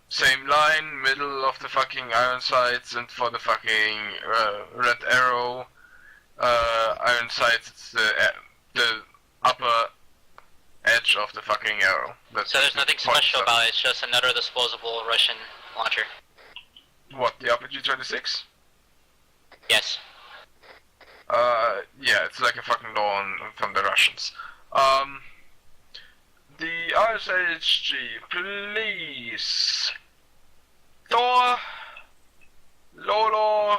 same line, middle of the fucking iron sights, and for the fucking red arrow iron sights, it's the upper edge of the fucking arrow. That's so there's nothing special about it, it's just another disposable Russian launcher. What, the RPG-26? Yes. Yeah, it's like a fucking law from the Russians. The RSHG, please. Thor, Lolo,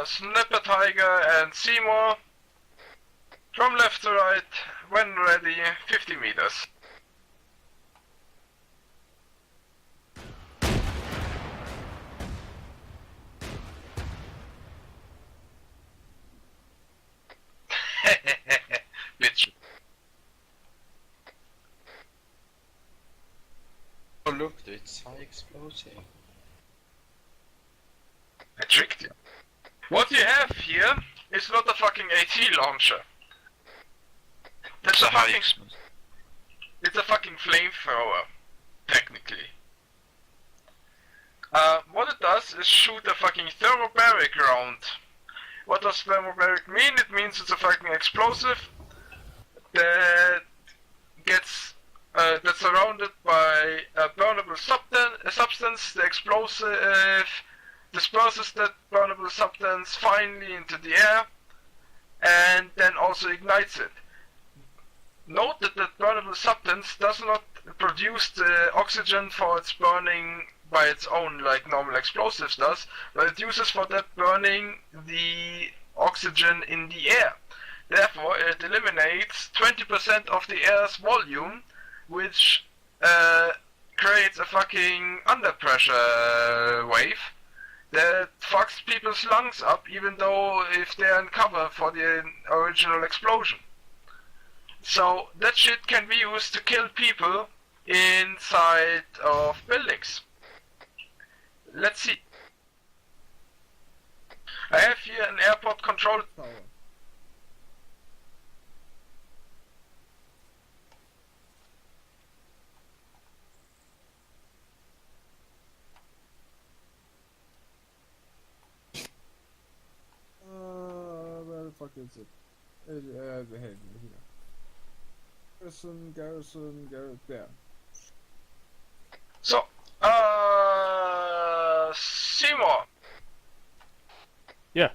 Snapper Tiger, and Seymour. From left to right, when ready, 50 meters. Bitch. Oh look, it's high explosive. I tricked you. What you have here is not a fucking AT launcher. That's a fucking... It's a fucking flamethrower, technically. What it does is shoot a fucking thermobaric round. What does thermobaric mean? It means it's a fucking explosive that gets that's surrounded by a burnable substance. The explosive disperses that burnable substance finally into the air and then also ignites it. Note that the burnable substance does not produce the oxygen for its burning by its own like normal explosives does, but it uses for that burning the oxygen in the air. Therefore, it eliminates 20% of the air's volume, which creates a fucking underpressure wave that fucks people's lungs up, even though if they're in cover for the original explosion. So that shit can be used to kill people inside of buildings. Let's see. I have here an airport control tower. Where the fuck is it? The head, here. Garrison, there. So, Seymour. Yeah.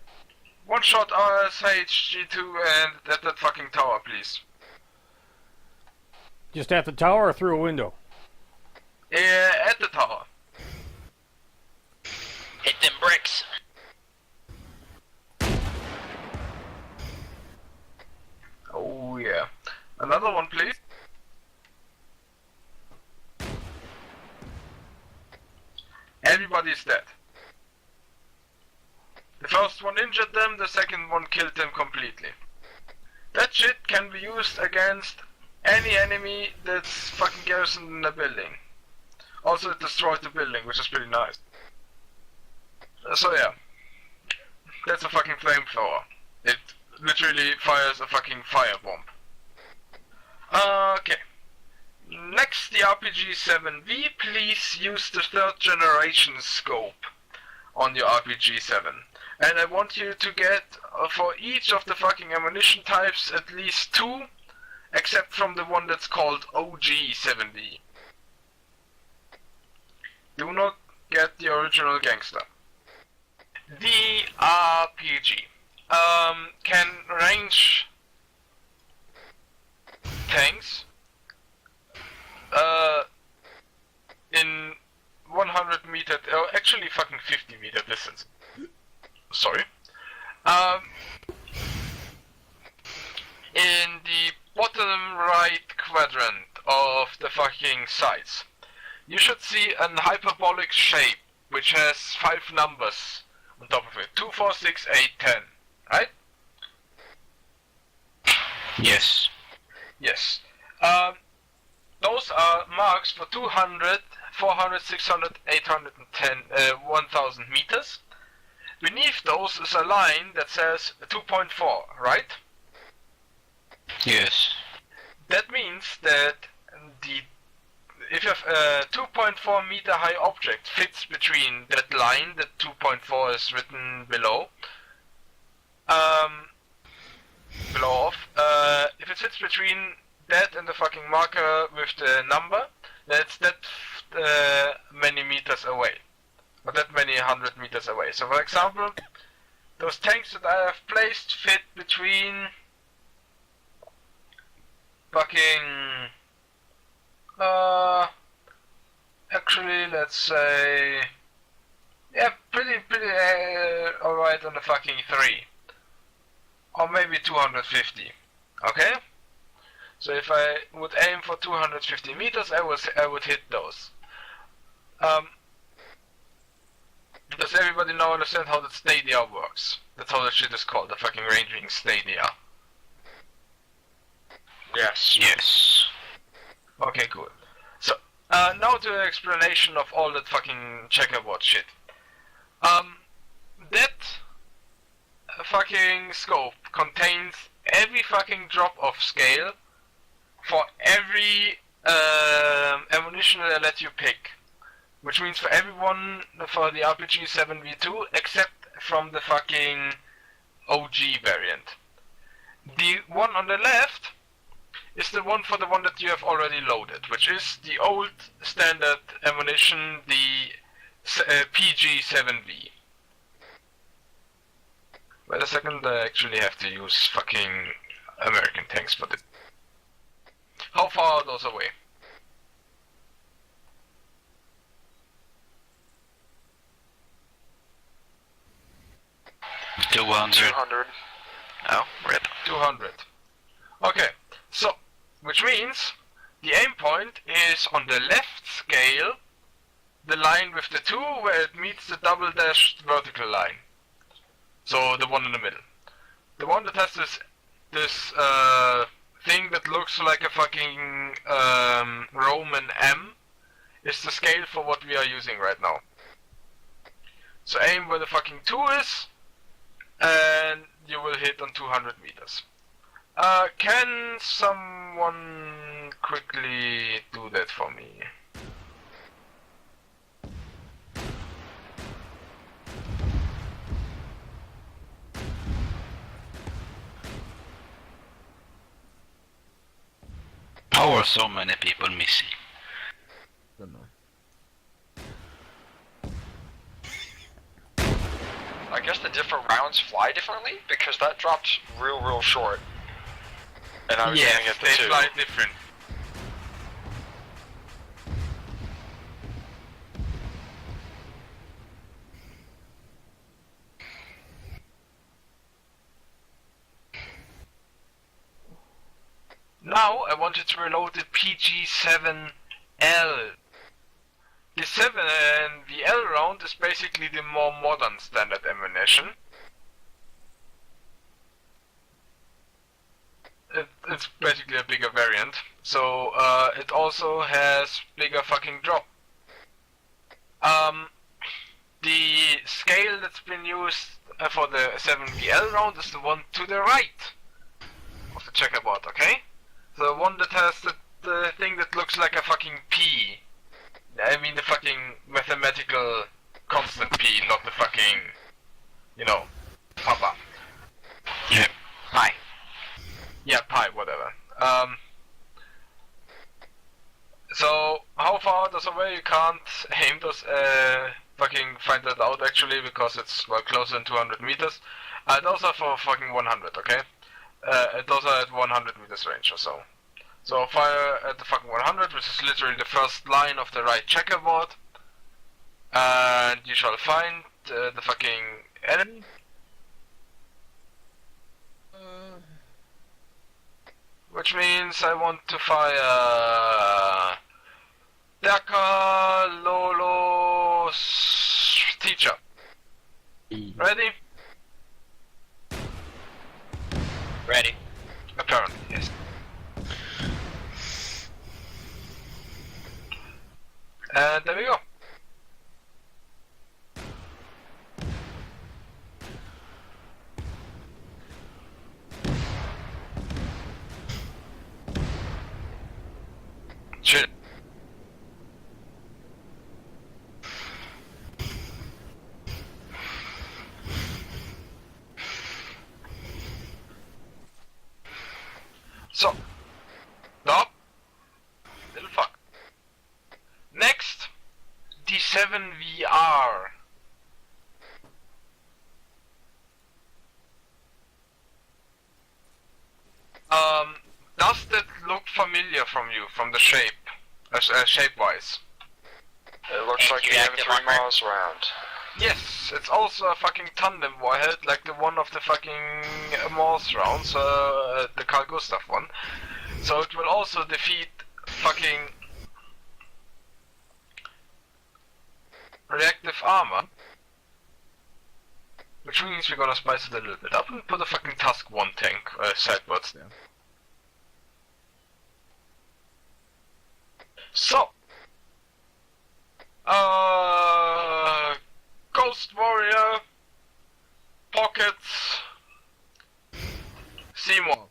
One shot RSHG2 and at that fucking tower, please. Just at the tower or through a window? At the tower. Hit them bricks. Oh yeah. Another one, please. Everybody's dead. The first one injured them, the second one killed them completely. That shit can be used against any enemy that's fucking garrisoned in a building. Also it destroyed the building, which is pretty nice. So yeah. That's a fucking flamethrower. It literally fires a fucking firebomb. Okay. Next, the RPG-7V. Please use the 3rd generation scope on your RPG-7. And I want you to get, for each of the fucking ammunition types, at least 2, except from the one that's called OG-7V. Do not get the original gangster. The RPG can range tanks in 100 meter, actually fucking 50 meter distance. Sorry. In the bottom right quadrant of the fucking sides, you should see an hyperbolic shape which has 5 numbers on top of it. 2, 4, 6, 8, 10. Right? Yes. Yes. Those are marks for 200, 400, 600, 810, 1000 meters. Beneath those is a line that says 2.4, right? Yes. That means that if you have a 2.4 meter high object fits between that line, that 2.4 is written below, if it fits between that and the fucking marker with the number, then it's that many meters away, or that many 100 meters away. So for example, those tanks that I have placed fit between fucking actually let's say pretty alright on the fucking 3 or maybe 250. Okay, so if I would aim for 250 meters, I would hit those. Does everybody now understand how the stadia works? That's how that shit is called, the fucking ranging stadia. Yes. Yes. Okay, cool. So, now to the explanation of all that fucking checkerboard shit. That fucking scope contains every fucking drop-off scale for every ammunition that I let you pick. Which means for everyone for the RPG 7v2 except from the fucking OG variant. The one on the left is the one for the one that you have already loaded, which is the old standard ammunition, the PG7V. Wait a second, I actually have to use fucking American tanks for this. How far are those away? Two 200. Oh, rip. 200. Okay, so, which means the aim point is on the left scale, the line with the 2 where it meets the double dashed vertical line. So the one in the middle. The one that has this thing that looks like a fucking Roman M is the scale for what we are using right now. So aim where the fucking 2 is, and you will hit on 200 meters. Can someone quickly do that for me? How are so many people missing? Don't know. I guess the different rounds fly differently because that dropped real short. And I was aiming at the they 2. fly different. Now I wanted to reload the PG7L. The 7 and the L round is basically the more modern standard ammunition. It's basically a bigger variant, so it also has bigger fucking drop. The scale that's been used for the 7VL round is the one to the right of the checkerboard, okay? The one that has the thing that looks like a fucking P. I mean the fucking mathematical constant P, not the fucking, you know, papa. Yeah. Pi. Yeah, pi, whatever. So, how far does away? You can't aim those, fucking find that out actually, because it's well closer than 200 meters. Those are for fucking 100, okay? Those are at 100 meters range or so. So fire at the fucking 100, which is literally the first line of the right checkerboard. And you shall find the fucking enemy. Which means I want to fire Daka Lolo's teacher. Ready? Ready. Apparently, yes. And there we go. Shit. So, stop. Little fuck. Next, D7VR. Does that look familiar from you, from the shape, shape-wise? It looks like you have 3 miles round. Yes, it's also a fucking tandem warhead, like the one of the fucking Morse rounds, the Carl Gustav one. So it will also defeat fucking reactive armor. Which means we're gonna spice it a little bit up and put a fucking Tusk 1 tank sidewards there. So, Ghost Warrior, Pockets, Seymour.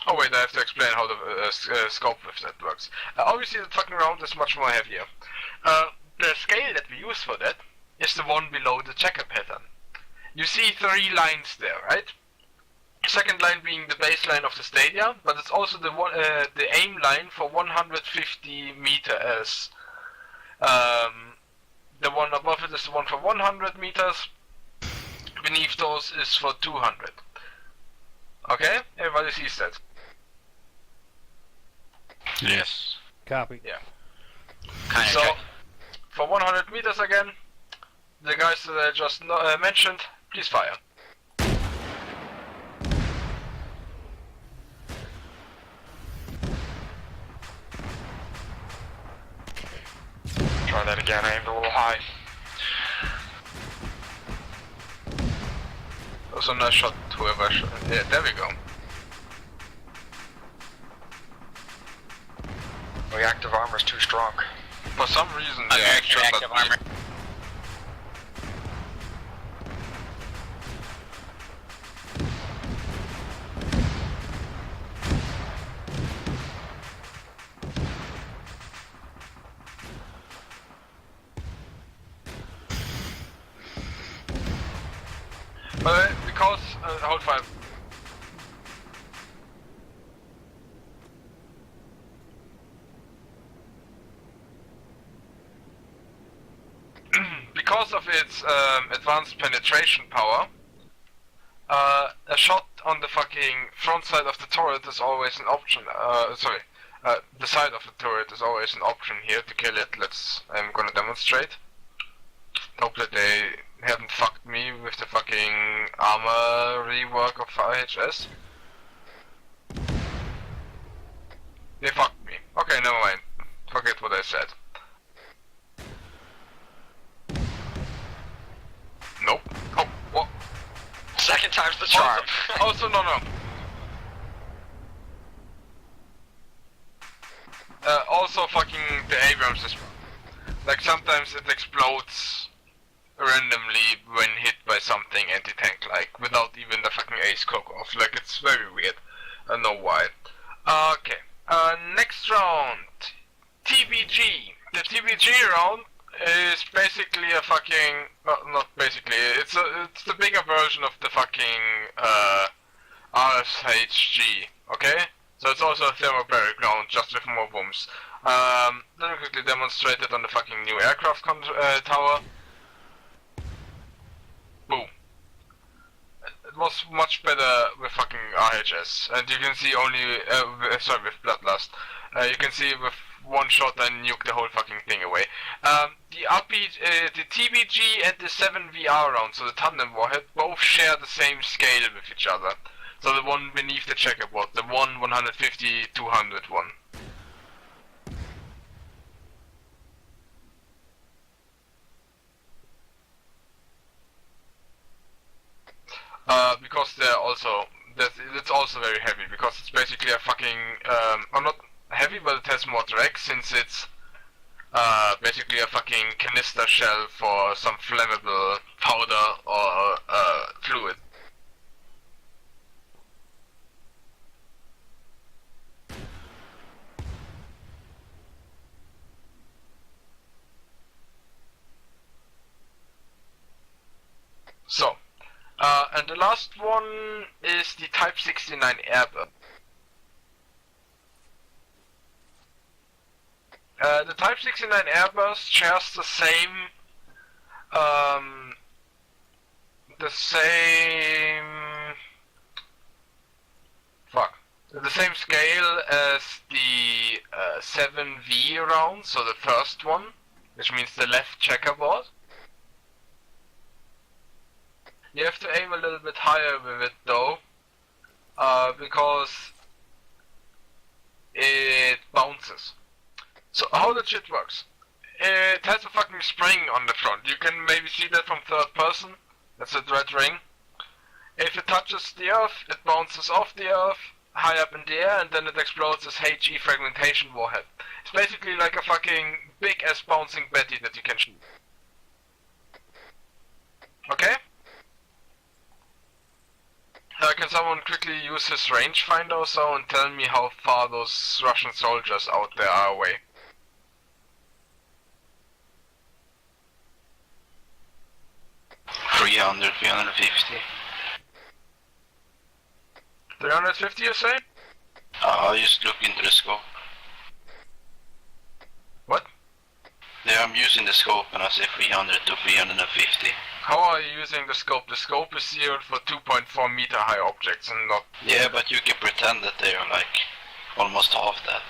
Oh wait, I have to explain how the scope with that works. Obviously the fucking round is much more heavier. The scale that we use for that is the one below the checker pattern. You see 3 lines there, right? Second line being the baseline of the stadia, but it's also the one, the aim line for 150 meters. The one above it is the one for 100 meters. Beneath those is for 200. Okay, everybody sees that. Yes. Copy. Yeah. So, for 100 meters again, the guys that I just mentioned, please fire. Try that again, I aimed a little high. That was a nice shot, whoever shot. Yeah, there we go. Reactive armor is too strong. For some reason, Okay, reactive armor. Because, hold fire. Because of its advanced penetration power, a shot on the fucking front side of the turret is always an option. The side of the turret is always an option here to kill it. I'm gonna demonstrate. Hope that they haven't fucked me with the fucking armor rework of RHS. They fucked me. Okay, never mind. Forget what I said. Nope. Oh, what? Second time's the charm. Also, no. Also fucking the Abrams is... Like sometimes it explodes randomly when hit by something anti-tank like, without even the fucking ace cock off. Like, it's very weird. I don't know why. Okay. Next round. TBG. The TBG round is basically a fucking... not basically, it's the bigger version of the fucking RSHG, okay? So it's also a thermobaric round, just with more booms. Let me quickly demonstrate it on the fucking new aircraft tower. Boom. It was much better with fucking RHS, and you can see only, with Bloodlust. You can see with one shot and nuke the whole fucking thing away. The TBG and the 7VR round, so the tandem warhead, both share the same scale with each other. So the one beneath the checkerboard, the 150-200 one. Because they're also, it's also very heavy, because it's basically a fucking, or not heavy, but it has more drag, since it's basically a fucking canister shell for some flammable powder or fluid. So, and the last one is the Type 69 Airburn. The Type 69 Airburst shares the same fuck. The same scale as the 7V round, so the first one, which means the left checkerboard. You have to aim a little bit higher with it though, because it bounces. So how that shit works? It has a fucking spring on the front. You can maybe see that from third person. That's a red ring. If it touches the earth, it bounces off the earth, high up in the air, and then it explodes as HE fragmentation warhead. It's basically like a fucking big ass bouncing Betty that you can shoot. Okay? Can someone quickly use his rangefinder or so and tell me how far those Russian soldiers out there are away? $300, $350. 350 you say? I'll just look into the scope. What? Yeah, I'm using the scope and I say 300 to 350. How are you using the scope? The scope is zeroed for 2.4 meter high objects and not... Yeah, but you can pretend that they are like almost half that.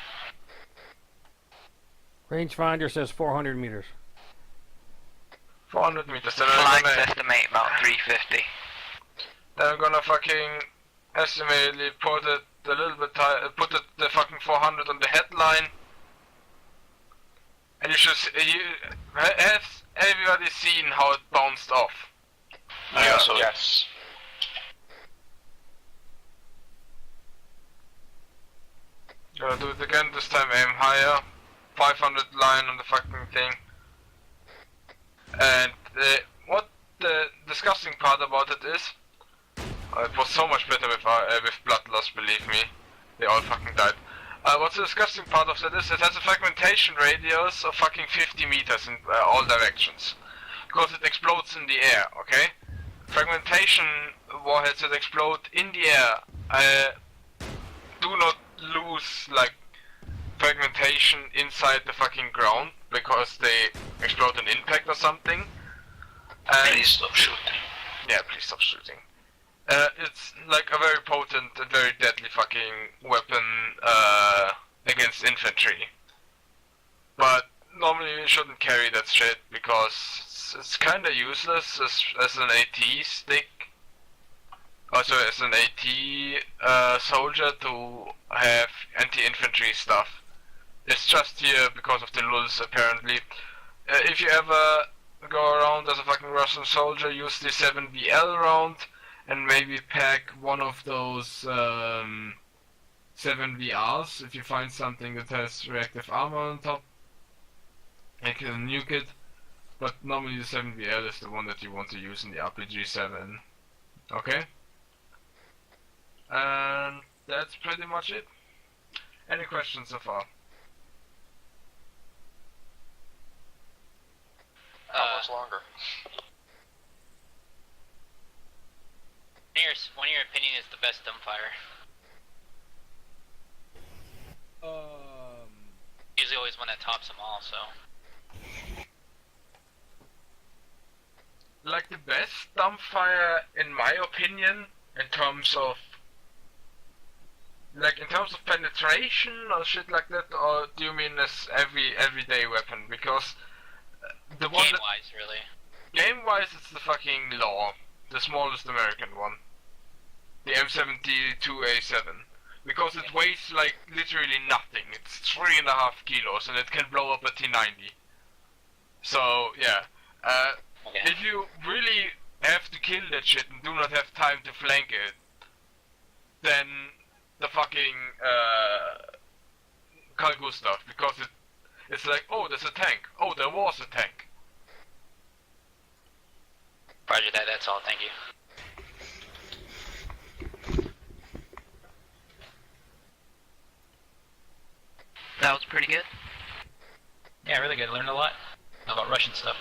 Rangefinder says 400 meters. 400 meters. Then Flags estimate about 350. Then I'm gonna fucking estimatedly put it a little bit high, put the fucking 400 on the headline. And you should has everybody seen how it bounced off? Yeah, so Yes. Gonna do it again, this time aim higher. 500 line on the fucking thing. And what the disgusting part about it is, it was so much better with Bloodlust, believe me. They all fucking died. What's the disgusting part of that is, it has a fragmentation radius of fucking 50 meters in all directions. Because it explodes in the air, okay? Fragmentation warheads that explode in the air do not lose, like, fragmentation inside the fucking ground because they explode on impact or something. please stop shooting. Yeah, please stop shooting. It's like a very potent and very deadly fucking weapon against infantry. But normally you shouldn't carry that shit because it's kinda useless as an AT stick. Also as an AT soldier to have anti-infantry stuff. It's just here because of the lulz apparently. If you ever go around as a fucking Russian soldier, use the 7VL round and maybe pack one of those 7VRs if you find something that has reactive armor on top. You can nuke it, but normally the 7VL is the one that you want to use in the RPG-7. Okay? And that's pretty much it. Any questions so far? How much longer? What in your opinion is the best dumbfire? Usually always one that tops them all, so. Like the best dumbfire, in my opinion, in terms of penetration or shit like that, or do you mean as everyday weapon? Because the one game-wise, really. Game-wise, it's the fucking Law, the smallest American one. The M72A7. Because it weighs like literally nothing. It's 3.5 kilos and it can blow up a T90. So, yeah. If you really have to kill that shit and do not have time to flank it, then the fucking Carl Gustav, because it's like, oh, there's a tank. Oh, there was a tank. Roger that, that's all, thank you. That was pretty good. Yeah, really good. Learned a lot about Russian stuff.